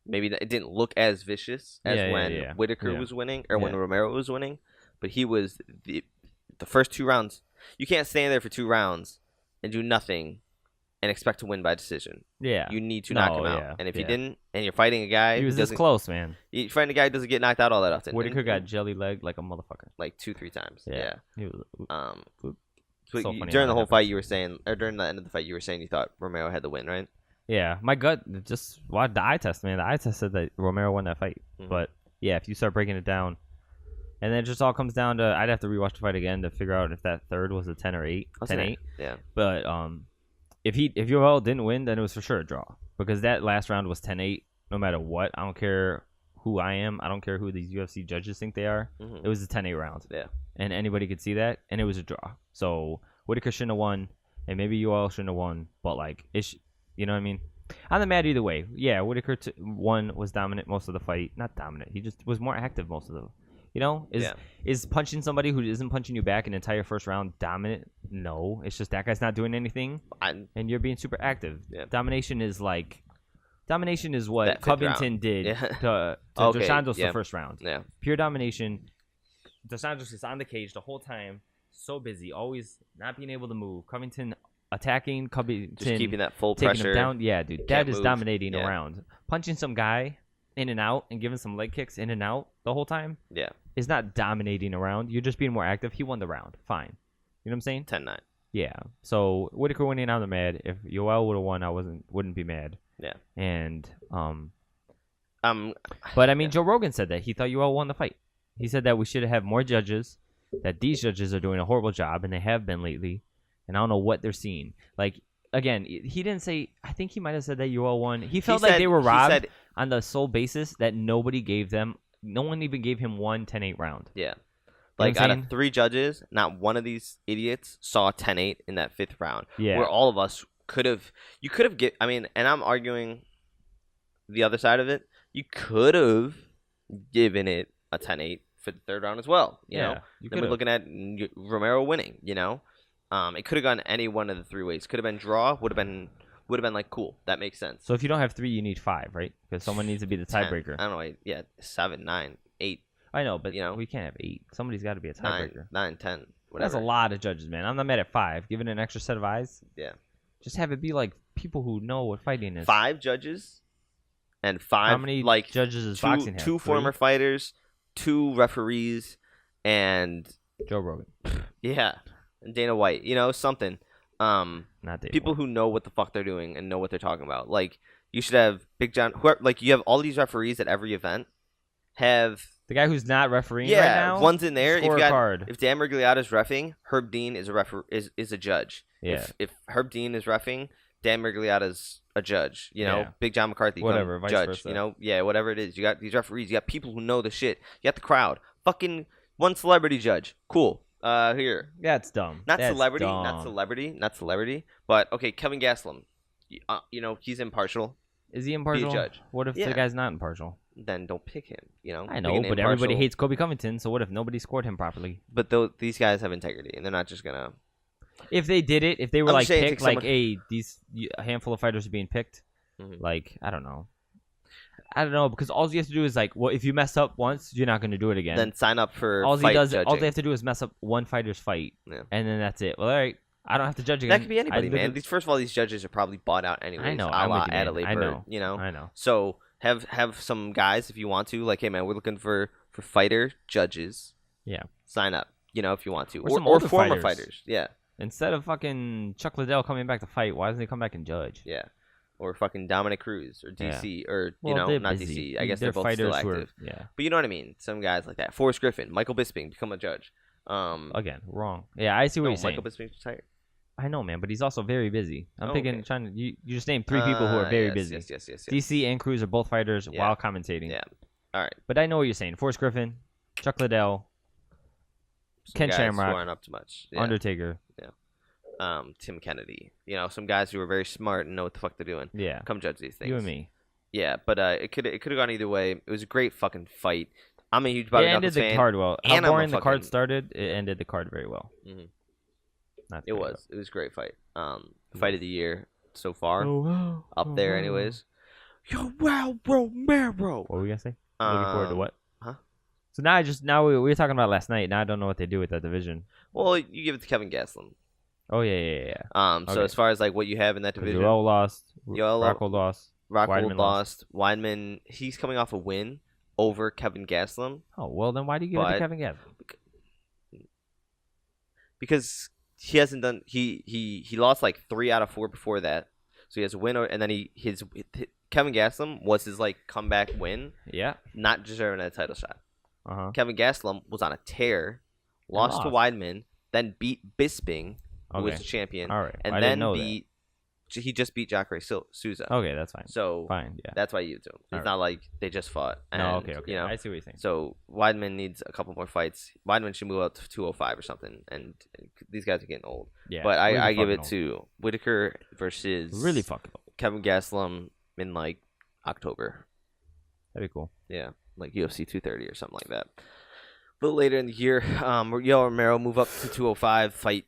Maybe it didn't look as vicious as when Whittaker was winning or when Romero was winning, but he was the first 2 rounds. You can't stand there for 2 rounds and do nothing and expect to win by decision. Yeah, you need to knock him out. And if you didn't, and you're fighting a guy, he was this close, man. You're fighting a guy who doesn't get knocked out all that often. Whittaker got jelly legged like a motherfucker, like 2-3 times. Yeah. He was, so during the whole fight, you were saying, or during the end of the fight, you were saying you thought Romero had the win, right? Yeah, my gut just watched the eye test, man. The eye test said that Romero won that fight. Mm-hmm. But yeah, if you start breaking it down, and then it just all comes down to, I'd have to rewatch the fight again to figure out if that 3rd was a 10 or 8, 10-8. Yeah. But if Yoel didn't win, then it was for sure a draw because that last round was 10-8. No matter what, I don't care who I am. I don't care who these UFC judges think they are. Mm-hmm. It was a 10-8 round. Yeah. And anybody could see that, and it was a draw. So Whittaker shouldn't have won, and maybe Yoel shouldn't have won. But like, you know what I mean? I'm not mad either way. Yeah, Whittaker won, was dominant most of the fight. Not dominant. He just was more active most of the. You know, Yeah. is punching somebody who isn't punching you back an entire first round dominant? No, it's just that guy's not doing anything, and you're being super active. Yeah. Domination is what That fifth Covington round. did Yeah. to Okay, Dos Anjos yeah. the first round. Yeah. Pure domination. Dos Anjos is on the cage the whole time, so busy, always not being able to move. Covington attacking, Covington Just keeping that full taking pressure. him down. Yeah, dude, that Can't is move. dominating Yeah. around. Punching some guy in and out and giving some leg kicks in and out the whole time Yeah. is not dominating around. You're just being more active. He won the round. Fine. You know what I'm saying? 10-9. Yeah. So Whittaker winning, I'm mad. If Yoel would have won, I wouldn't be mad. Yeah. And But but I mean, Joe Rogan said that he thought Yoel won the fight. He said that we should have more judges. That these judges are doing a horrible job, and they have been lately. And I don't know what they're seeing. Like again, he didn't say. I think he might have said that Yoel won. He felt like they were robbed on the sole basis that nobody gave them. No one even gave him one 10-8 round. Yeah. You know Like what I'm out saying? of 3 judges, not one of these idiots saw 10-8 in that 5th round. Yeah. Where all of us could have I mean, and I'm arguing the other side of it. You could have given it a 10-8 for the 3rd round as well. You know? you Then we're could've. looking at Romero winning, you know? It could have gone any one of the 3 ways. Could have been draw, would have been like cool. That makes sense. So if you don't have 3, you need 5, right? Because someone needs to be the 10, tiebreaker. I don't know. Yeah, 7, 9, 8, I know, but you know, we can't have 8. Somebody's got to be a 9, tiebreaker. 9, 10, whatever. That's a lot of judges, man. I'm not mad at 5. Give it an extra set of eyes. Yeah. Just have it be like people who know what fighting is. 5 judges and 5 How many like judges does two, boxing have? 2 3? former fighters, 2 referees, and Joe Rogan. yeah, and Dana White. You know, something. Not Dave. People who know what the fuck they're doing and know what they're talking about. Like you should have Big John. Like you have all these referees at every event. Have the guy who's not refereeing yeah, right now. one's in there. Score a card. If Dan Miragliotta's reffing, Herb Dean is a judge. Yeah. If Herb Dean is reffing, Dan Miragliotta's a judge. You know, Yeah. Big John McCarthy, Whatever, vice judge. versa. You know, yeah, whatever it is. You got these referees. You got people who know the shit. You got the crowd. Fucking one celebrity judge. Cool. Here. That's dumb. Not That's celebrity. dumb. Not celebrity. But okay, Kevin Gastelum. You know, he's impartial. Is he impartial? judge. What if Yeah. the guy's not impartial? Then don't pick him. You know. I Pick know, an but everybody impartial- hates Kobe Covington. So what if nobody scored him properly? But these guys have integrity, and they're not just gonna. If they did it, if they were I'm like saying picked, take like, hey, a handful of fighters are being picked, Mhm. like, I don't know, because all you have to do is like, well, if you mess up once, you're not going to do it again. Then sign up for all fight he does, judging. all they have to do is mess up one fighter's fight, Yeah. and then that's it. Well, all right, I don't have to judge again. That could be anybody, I man. literally- First of all, these judges are probably bought out anyways. I know, A I'm la with you, man. Adelaide I Bird, know. you know. I know. So have some guys if you want to. Like, hey man, we're looking for fighter judges. Yeah. Sign up. You know, if you want to, Or some or older former fighters. fighters. Yeah, Instead of fucking Chuck Liddell coming back to fight, why doesn't he come back and judge? yeah. Or fucking Dominic Cruz or DC or Well, you know, they're not busy. DC. I guess they're both still fighters who are- active. yeah. But you know what I mean. Some guys like that. Forrest Griffin, Michael Bisping become a judge. Again, wrong. Yeah, I see what No, you're saying. Michael Bisping's retired. I know, man, but he's also very busy. I'm Oh, thinking, okay. you just named 3 people who are very yes, busy. Yes. DC and Cruz are both fighters Yeah. while commentating. Yeah. All right. But I know what you're saying. Forrest Griffin, Chuck Liddell, Some Ken guys Shamrock, who aren't up to much. Yeah. Undertaker. Tim Kennedy. You know, some guys who are very smart and know what the fuck they're doing. Yeah. Come judge these things. You and me. Yeah, but it could have gone either way. It was a great fucking fight. I'm a huge It Bobby ended Knuckles the fan. card well. How and I'm a boring the card fucking- started, it ended the card very well. Mhm. Not It very was. It was a great fight. Fight of the year so far. well. Up there, anyways. Yoel Romero. What were we gonna say? Looking forward to what? Huh? So now we were talking about last night. Now I don't know what they do with that division. Well, you give it to Kevin Gastelum. Oh yeah. So Okay. as far as like what you have in that 'Cause division, Yoel lost. Yoel- Rocco lost. Rockhold Weidman lost. Weidman, he's coming off a win over Kevin Gastelum Oh well, then why do you give it to But- Kevin Gastelum? because he hasn't done. He lost like 3 out of 4 before that, so he has a win, and then Kevin Gastelum was his like comeback win, Yeah. not deserving a title shot. Kevin Gastelum was on a tear, lost to lost. Weidman, then beat Bisping, who was Okay. the champion, All right. and I then didn't know he just beat Jacare Souza. that. Okay, that's fine. So Fine. Yeah. that's why you do. It's Alright. not like they just fought. And, No. Okay. You know, I see what you're saying. so Weidman needs a couple more fights. Weidman should move up to 205 or something, and these guys are getting old. Yeah. But really I give fucking it old. to Whittaker versus Really fucking old. Kevin Gastelum in like October. That'd be cool. Yeah, like UFC 230 or something like that. little later in the year, Yoel Romero move up to 205, fight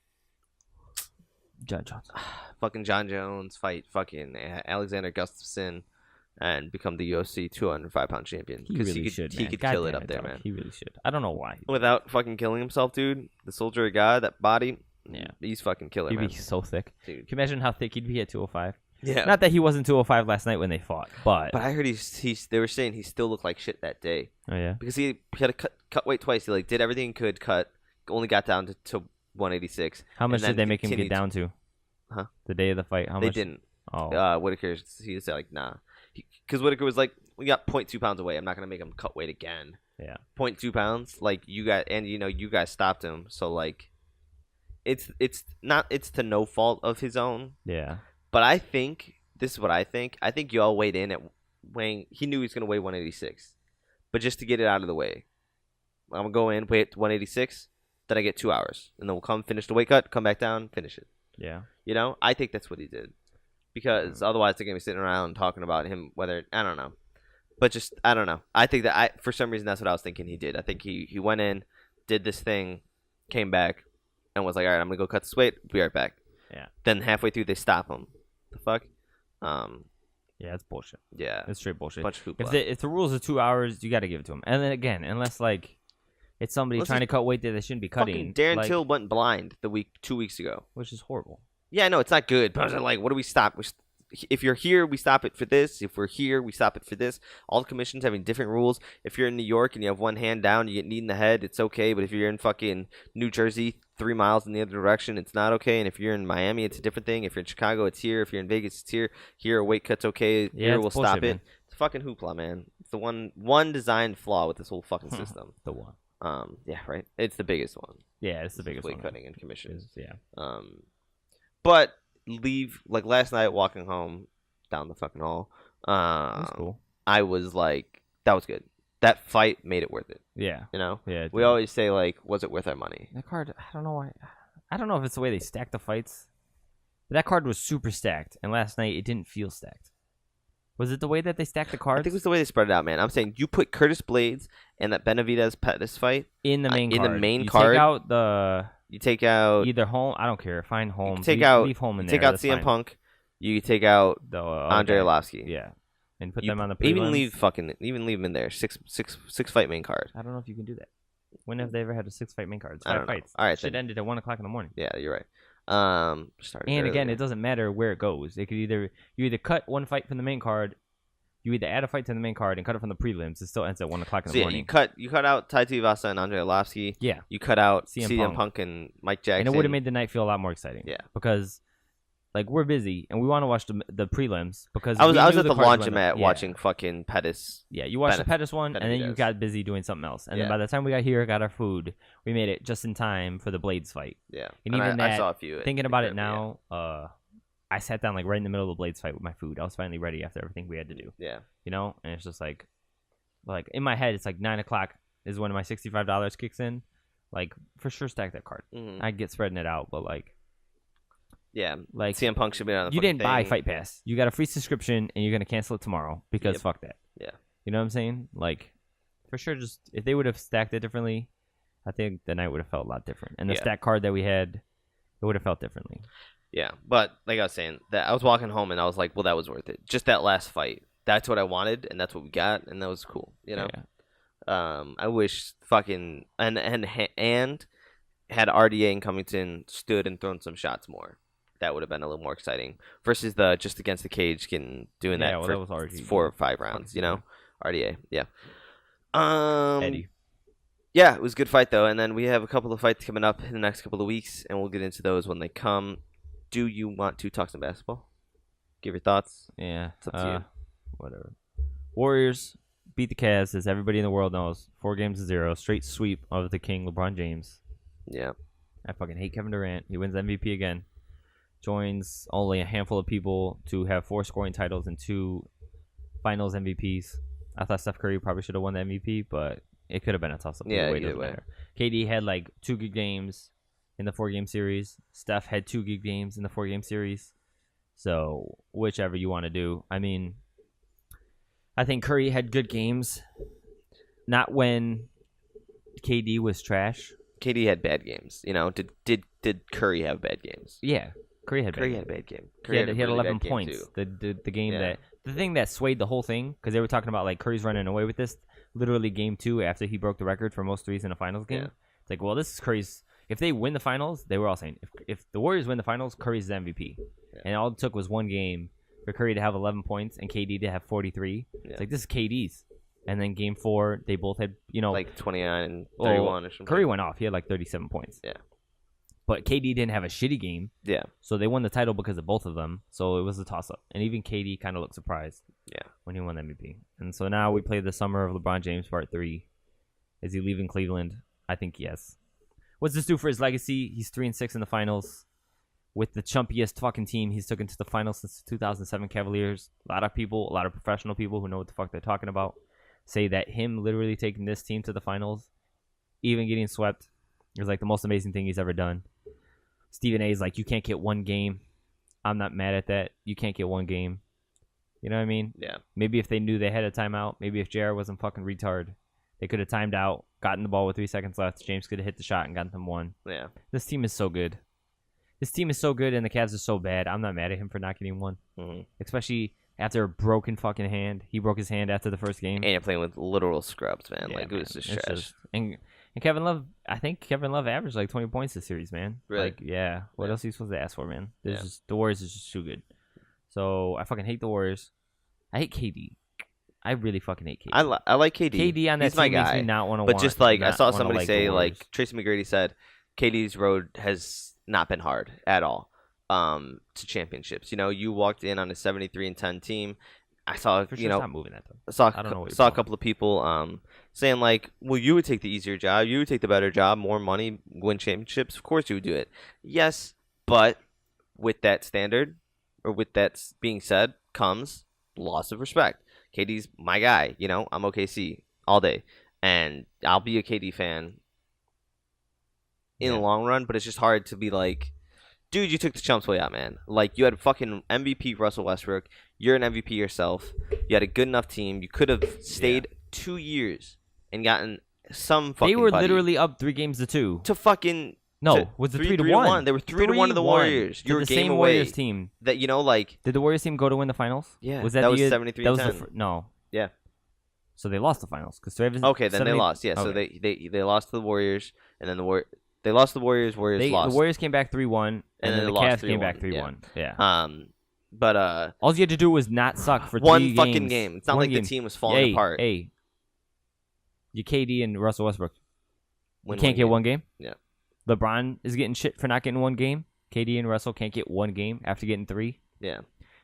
John Johnson. fucking John Jones, fight fucking Alexander Gustafsson, and become the UFC 205-pound champion. He really should, man. He could God kill it damn up there, dog. man. He really should. I don't know why. Without fucking killing himself, dude. The soldier of God, that body. Yeah. He's fucking killer, He'd man. be so thick. Dude. Can you imagine how thick he'd be at 205? Yeah. Not that he wasn't 205 last night when they fought, but But I heard they were saying he still looked like shit that day. oh yeah. Because he had to cut weight twice. He like did everything he could cut, only got down to 186. How much and then did they make him get continued- down to? Huh? The day of the fight? How They much? didn't. Oh. Whittaker, he was like, nah. Because Whittaker was like, we got 0.2 pounds away. I'm not going to make him cut weight again. Yeah. 0.2 pounds? Like, you guys stopped him. So, like, it's to no fault of his own. Yeah. But I think, this is what I think. I think Yoel weighed in at weighing, he knew he was going to weigh 186. But just to get it out of the way, I'm going to go in, weigh it 186, then I get 2 hours. And then we'll come finish the weight cut, come back down, finish it. Yeah. You know, I think that's what he did, because otherwise they're gonna be sitting around talking about him. Whether I don't know, but just I don't know. I think that for some reason that's what I was thinking he did. I think he went in, did this thing, came back, and was like, all right, I'm gonna go cut this weight. Be right back. Yeah. Then halfway through they stop him. The fuck. Yeah, it's bullshit. Yeah. It's straight bullshit. Bunch of If hoopla. if the rules are 2 hours, you got to give it to him. And then again, unless like it's somebody Let's trying to just- cut weight that they shouldn't be cutting, Fucking Darren like, Till went blind 2 weeks ago. which is horrible. Yeah, no, it's not good. But I was like, what do we stop? If you're here, we stop it for this. If we're here, we stop it for this. All the commissions having different rules. If you're in New York and you have one hand down, you get kneed in the head, it's okay. But if you're in fucking New Jersey, 3 miles in the other direction, it's not okay. And if you're in Miami, it's a different thing. If you're in Chicago, it's here. If you're in Vegas, it's here. Here, a weight cut's okay. Yeah, Here, it's we'll bullshit, stop it. man. It's a fucking hoopla, man. It's the one design flaw with this whole fucking system. The one. Yeah, right. It's the biggest one. Yeah, it's the biggest Weight one. cutting and commissions. Yeah. But leave like last night walking home down the fucking hall. That's cool. I was like, that was good. That fight made it worth it. Yeah. You know, Yeah. we always say like, was it worth our money? That card, I don't know why. I don't know if it's the way they stack the fights. But that card was super stacked, and last night it didn't feel stacked. Was it the way that they stacked the I cards? think it was the way they spread it out, man. I'm saying you put Curtis Blades and that Benavidez Pettis fight in the main in card. the main you card. Take out the You take out either home. I don't care. Find home. take out leave home in you there. take out that's CM fine. Punk. You take out The Andre guy. Arlovsky. Yeah, and put You them on the even prelims. leave him in there. Six fight main card. I don't know if you can do that. When have they ever had a 6-fight main card? It's I 5 don't know. fights. All right, Shit then. ended at 1:00 in the morning. Yeah, you're right. Started And again, earlier. it doesn't matter where it goes. It could you either cut one fight from the main card, you either add a fight to the main card and cut it from the prelims. It still ends at 1:00 in the So yeah, morning. you cut out Tai Tuivasa and Andre Arlovsky. Yeah, You cut out CM CM Punk. Punk and Mike Jackson. and it would have made the night feel a lot more exciting. Yeah. because like we're busy and we want to watch the prelims because I was we at knew the cards went laundromat up. watching fucking Pettis. Yeah, you watched the Benef- Pettis one, and then you Benavidez. got busy doing something else. And Yeah. then by the time we got here, got our food, we made it just in time for the Blades fight. Yeah, And even I that, saw a few. Thinking about it now, I sat down like right in the middle of the Blades fight with my food. I was finally ready after everything we had to do. Yeah. You know, and it's just like in my head, it's like 9:00 is when my $65 kicks in. Like for sure, stack that card. Mhm. I get spreading it out, but like like CM Punk should be on the you fucking didn't buy thing. Fight Pass. You got a free subscription, and you're gonna cancel it tomorrow because Yep. fuck that. Yeah. You know what I'm saying? Like for sure, just if they would have stacked it differently, I think the night would have felt a lot different. And the Yeah. stack card that we had, it would have felt differently. Yeah, but like I was saying, that I was walking home and I was like, well, that was worth it. Just that last fight. That's what I wanted, and that's what we got, and that was cool. You know. Yeah. I wish fucking and had RDA and Covington stood and thrown some shots more. That would have been a little more exciting versus the just against the cage doing Yeah, that well, for that was already 4 or 5 rounds. You know, RDA. Yeah. Eddie. Yeah, it was a good fight though, and then we have a couple of fights coming up in the next couple of weeks, and we'll get into those when they come. Do you want to talk some basketball? Give your thoughts. Yeah. It's up to you. Whatever. Warriors beat the Cavs, as everybody in the world knows. 4-0, straight sweep of the King, LeBron James. Yeah. I fucking hate Kevin Durant. He wins MVP again. Joins only a handful of people to have 4 scoring titles and 2 Finals MVPs. I thought Steph Curry probably should have won the MVP, but it could have been a toss-up. Yeah, Either either doesn't way. matter. KD had like 2 good games in the 4-game series. Steph had 2 good games in the 4-game series. So whichever you want to do. I mean, I think Curry had good games. Not when KD was trash. KD had bad games. You know, did Curry have bad games? Yeah, Curry had Curry bad had a games. bad game. He had a really 11 bad game, points. too. The game Yeah. the thing that swayed the whole thing, because they were talking about like Curry's running away with this. Literally game 2 after he broke the record for most threes in a finals game. Yeah. It's like, well, this is Curry's. If they win the finals, they were all saying if the Warriors win the finals, Curry's the MVP. Yeah. And all it took was one game for Curry to have 11 points and KD to have 43. Yeah. It's like, this is KD's. And then game 4, they both had, like 29 and 31 or something. Curry went off. He had like 37 points. Yeah. But KD didn't have a shitty game. Yeah. So they won the title because of both of them. So it was a toss-up. And even KD kind of looked surprised when he won the MVP. And so now we play the Summer of LeBron James Part 3. Is he leaving Cleveland? I think yes. What's this do for his legacy? He's 3-6 in the finals with the chumpiest fucking team he's taken to the finals since 2007 Cavaliers. A lot of professional people who know what the fuck they're talking about, say that him literally taking this team to the finals, even getting swept, is like the most amazing thing he's ever done. Stephen A is like, you can't get one game. I'm not mad at that. You can't get one game. You know what I mean? Yeah. Maybe if they knew they had a timeout, maybe if JR wasn't fucking retard, they could have timed out, gotten the ball with 3 seconds left. James could have hit the shot and gotten them one. Yeah. This team is so good. This team is so good, and the Cavs are so bad. I'm not mad at him for not getting one. Mm-hmm. Especially after a broken fucking hand. He broke his hand after the first game. And you're playing with literal scrubs, man. Yeah, like, man. it was just It's trash. And Kevin Love, I think Kevin Love averaged like 20 points this series, man. Really? Like, yeah. What Yeah. else are you supposed to ask for, man? Yeah. The Warriors is just too good. So I fucking hate the Warriors. I hate KD. I really fucking hate KD. I like KD. KD on that He's my team makes guy. me not want to. But just like I saw somebody like say, like Tracy McGrady said, KD's road has not been hard at all to championships. You know, you walked in on a 73-10 team. I saw, For sure you know, not moving that though. I saw a couple of people saying like, well, you would take the easier job, you would take the better job, more money, win championships. Of course you would do it. Yes, but with that standard, or with that being said, comes loss of respect. KD's my guy. You know, I'm OKC all day, and I'll be a KD fan in the long run. But it's just hard to be like, dude, you took the chumps way out, man. Like, you had fucking MVP Russell Westbrook. You're an MVP yourself. You had a good enough team. You could have stayed 2 years and gotten some fucking They were buddy literally up 3-2 to fucking No, was it 3-1? They were 3-1 to the Warriors. You were the game same away. Warriors team. That, you know, like, Did the Warriors team go to win the finals? Yeah, Was that the was year- 73-10. That was no. Yeah. So they lost the finals because Okay, then they lost. Yeah, so they lost to the Warriors, and then they lost to the Warriors. Warriors lost. The Warriors came back 3-1, and then they the lost Cavs came 3-1, back 3-1. Yeah. But all you had to do was not suck for one 3 fucking games. game. It's not One like game. the team was falling apart. Hey, you KD and Russell Westbrook. Win You can't get game. one game. Yeah. LeBron is getting shit for not getting one game. KD and Russell can't get one game after getting 3. Yeah.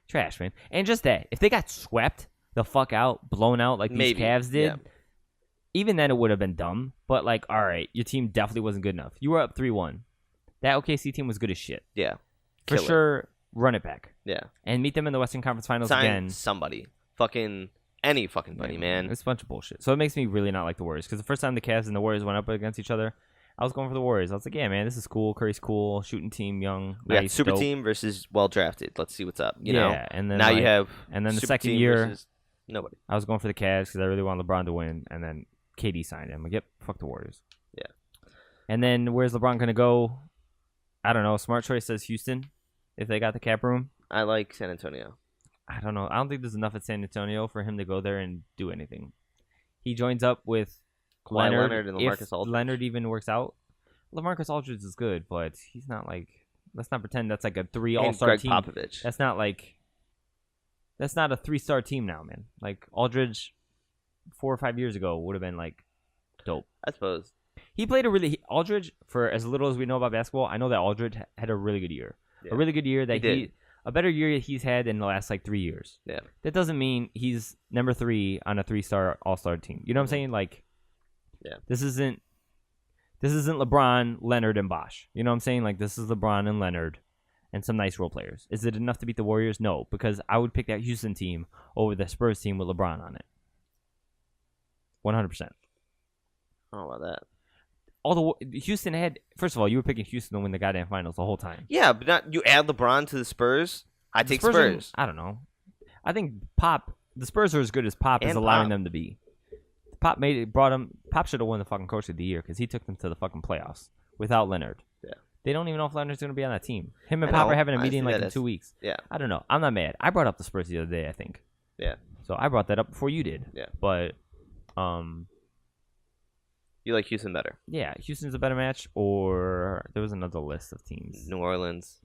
Trash, man. And just that, if they got swept the fuck out, blown out like these Cavs did, Yeah. even then it would have been dumb. But like, all right, your team definitely wasn't good enough. You were up 3-1. That OKC team was good as shit. Yeah. For Kill it. sure, run it back. Yeah. And meet them in the Western Conference Finals Sign again. somebody. Fucking any fucking buddy, man. It's a bunch of bullshit. So it makes me really not like the Warriors. Because the first time the Cavs and the Warriors went up against each other, I was going for the Warriors. I was like, yeah, man, this is cool. Curry's cool. Shooting team, young, We got nice, super dope. team versus well drafted. Let's see what's up. You know. And then Now like, you have. and then the super second team year, versus nobody. I was going for the Cavs because I really wanted LeBron to win. And then KD signed him. Like, yep, fuck the Warriors. Yeah. And then where's LeBron going to go? I don't know. Smart choice says Houston if they got the cap room. I like San Antonio. I don't know. I don't think there's enough at San Antonio for him to go there and do anything. He joins up with Kawhi Leonard, Leonard and if LaMarcus Aldridge. Leonard even works out. LaMarcus Aldridge is good, but he's not like. Let's not pretend that's like a 3 And all-star Greg team. Popovich. That's not like. That's not a 3-star team now, man. Like Aldridge, 4 or 5 years ago would have been like dope. I suppose. He played Aldridge, for as little as we know about basketball, I know that Aldridge had a really good year. Yeah. A really good year that He did. a better year that he's had in the last like 3 years. Yeah. That doesn't mean he's number 3 on a 3-star all-star team. You know what I'm saying? Like, Yeah. This isn't LeBron, Leonard, and Bosh. You know what I'm saying? Like, this is LeBron and Leonard and some nice role players. Is it enough to beat the Warriors? No, because I would pick that Houston team over the Spurs team with LeBron on it. 100%. I don't know about that. Houston had, first of all, you were picking Houston to win the goddamn finals the whole time. Yeah, but not you add LeBron to the Spurs. I take The Spurs. I don't know. I think the Spurs are as good as Pop is And allowing Pop. them to be. Pop should have won the fucking Coach of the Year because he took them to the fucking playoffs without Leonard. Yeah. They don't even know if Leonard's going to be on that team. Him and I Pop know. are having a I meeting see like that in as- 2 weeks. Yeah. I don't know. I'm not mad. I brought up the Spurs the other day, I think. Yeah. So I brought that up before you did. Yeah. But, You like Houston better. yeah, Houston's a better match, or there was another list of teams. New Orleans.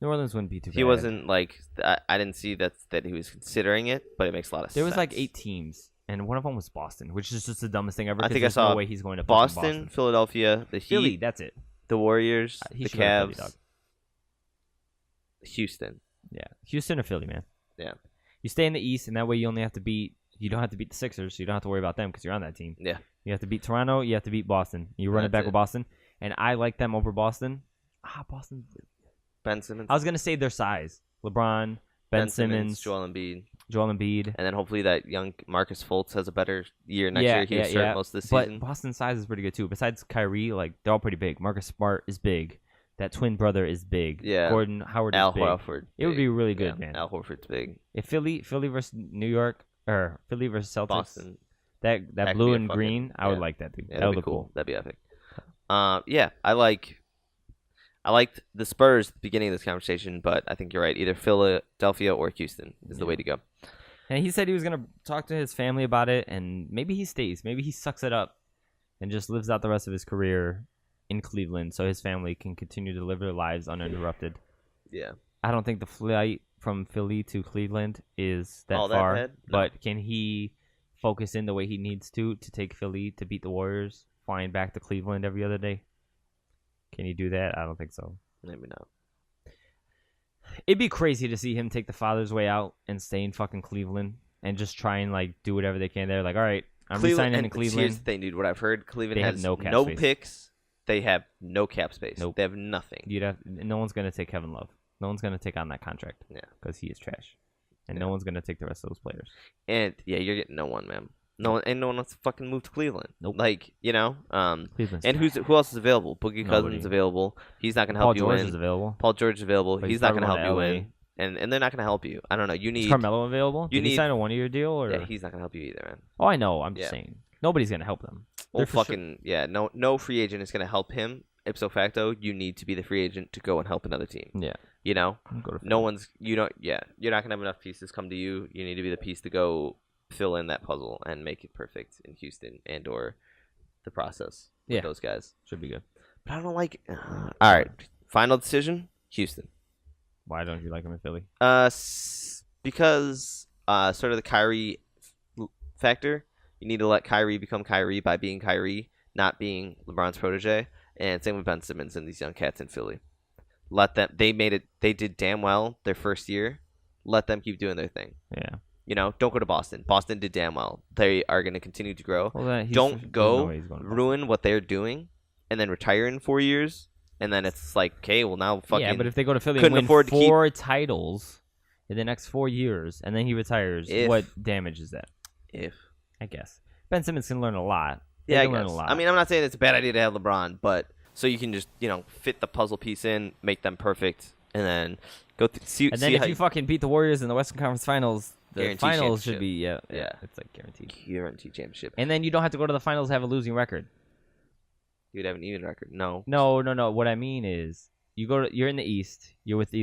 New Orleans wouldn't be too bad. He wasn't like I didn't see that he was considering it, but it makes a lot of sense. There was like 8 teams, and one of them was Boston, which is just the dumbest thing ever. I 'cause think I there's saw no way he's going to Boston, Philadelphia, the Heat, Philly. That's it. the Warriors, He the should go to Philly, Cavs, dog. Houston. Yeah, Houston or Philly, man. Yeah. You stay in the East, and that way you only have to beat. You don't have to beat the Sixers, so you don't have to worry about them because you're on that team. Yeah. You have to beat Toronto. You have to beat Boston. You run it back That's with it. Boston, and I like them over Boston. Boston. Ben Simmons. I was gonna say their size: LeBron, Ben Simmons, Joel Embiid, Embiid. and then hopefully that young Marcus Fultz has a better year next year. He would start most of the season. But Boston's size is pretty good too. Besides Kyrie, like they're all pretty big. Marcus Smart is big. That twin brother is big. Yeah. Gordon Howard is Al big. Horford. It would be really good, Yeah, man. Al Horford's big. If Philly versus New York or Philly versus Celtics, Boston. that could blue be a and fucking- green, I would yeah. like that, dude. Yeah, that would that'd be look cool. That'd be epic. Yeah, I liked the Spurs at the beginning of this conversation, but I think you're right. Either Philadelphia or Houston is the way to go. And he said he was gonna talk to his family about it, and maybe he stays. Maybe he sucks it up and just lives out the rest of his career in Cleveland, so his family can continue to live their lives uninterrupted. Yeah. I don't think the flight from Philly to Cleveland is that All that far, bad? No. but can he focus in the way he needs to take Philly to beat the Warriors, flying back to Cleveland every other day? Can he do that? I don't think so. Maybe not. It'd be crazy to see him take the father's way out and stay in fucking Cleveland and just try and like do whatever they can there. Like, all right, I'm resigning in Here's Cleveland. the thing, dude. What I've heard, Cleveland They have has no cap no space. picks. They have no cap space. Nope. They have nothing. No one's gonna take Kevin Love. No one's gonna take on that contract. Yeah. because he is trash, and Yeah. no one's gonna take the rest of those players. And yeah, you're getting no one, man. No one, and no one wants to fucking move to Cleveland. Nope. Like, Cleveland's and who else is available? Boogie Nobody. Cousins available. He's not gonna Paul help you George win. is available. Paul George is available. But He's not gonna probably help you going to win. And they're not gonna help you. I don't know. You Is need. Carmelo available? you Did he need- sign a 1-year deal? Or Yeah, he's not gonna help you either, man. oh, I know. I'm just Yeah. saying nobody's gonna help them. Well, They're for sure- fucking yeah. No free agent is gonna help him. Ipso facto, you need to be the free agent to go and help another team. Yeah. You know, Go to no one's. You don't. Yeah, you're not gonna have enough pieces come to you. You need to be the piece to go fill in that puzzle and make it perfect in Houston and or the process with Yeah. those guys. Should be good. But I don't like. All right, final decision: Houston. Why don't you like him in Philly? Because sort of the Kyrie factor. You need to let Kyrie become Kyrie by being Kyrie, not being LeBron's protege. And same with Ben Simmons and these young cats in Philly. Let them. They made it. They did damn well their first year. Let them keep doing their thing. Yeah. Don't go to Boston. Boston did damn well. They are going to continue to grow. Well, then Don't there's no go way he's going to Boston. ruin what they're doing, and then retire in 4 years. And then it's like, okay, well now fucking. Yeah, but if they go to Philly and couldn't win afford to keep- 4 titles in the next 4 years, and then he retires, If- what damage is that? if I guess Ben Simmons can learn a lot. They yeah, I can learn guess. a lot. I mean, I'm not saying it's a bad idea to have LeBron, but so you can just fit the puzzle piece in, make them perfect, and then go see. and then see if how you fucking beat the Warriors in the Western Conference Finals, the Guaranteed finals should championship. be Yeah. it's like guaranteed. guarantee championship, And then you don't have to go to the finals to have a losing record. you'd have an even record. No, No. What I mean is, you're in the East. You're with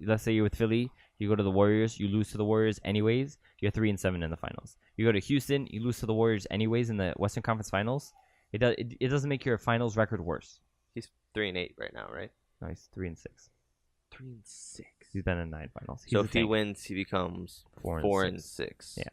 let's say you're with Philly. You go to the Warriors. You lose to the Warriors anyways. You're 3-7 in the finals. You go to Houston. You lose to the Warriors anyways in the Western Conference Finals. It doesn't make your finals record worse. he's 3-8 right now, right? No, he's 3-6. 3-6. He's been in 9 finals. He's So a if he tank. wins, he becomes 4-6. 4-6. Yeah.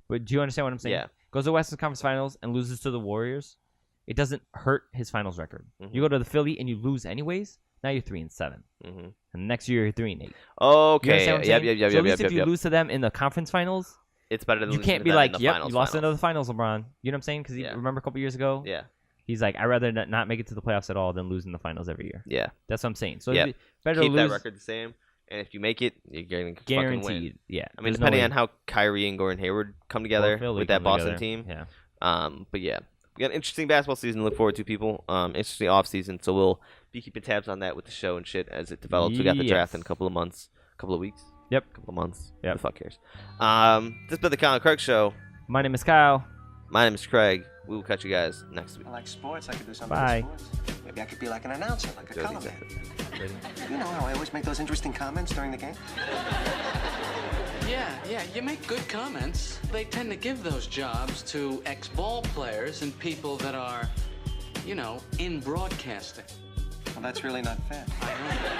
But do you understand what I'm saying? Yeah. Goes to Western Conference Finals and loses to the Warriors. It doesn't hurt his finals record. Mhm. You go to the Philly and you lose anyways. Now you're 3-7, Mm-hmm. and next year you're 3-8. You Okay. understand what I'm saying? Yep. So at least if you lose to them in the conference finals, It's better than you losing can't to be them in like, the "Yep, finals, you lost into finals. the finals, LeBron." You know what I'm saying? Because Yeah. remember a couple years ago, Yeah. he's like, "I'd rather not make it to the playoffs at all than lose in the finals every year." Yeah. That's what I'm saying. So Yeah. it's better Keep to that lose record the same, and if you make it, you're going to fucking win. guaranteed. Yeah. I mean, There's no depending way. on how Kyrie and Gordon Hayward come together Or Philly with that come Boston together. team. Yeah. But yeah, we got an interesting basketball season to look forward to, people. Interesting off season, so we'll be keeping tabs on that with the show and shit as it develops. We got the draft in a couple of months, couple of weeks. Yep. Couple of months. Yep. Who the fuck cares? This has been the Colin Kirk Show. My name is Kyle. My name is Craig. We will catch you guys next week. I like sports. I could do something Bye. with sports. Maybe I could be like an announcer, like a color man. Ready? You know how I always make those interesting comments during the game? Yeah, you make good comments. They tend to give those jobs to ex-ball players and people that are, in broadcasting. Well, that's really not fair. I know.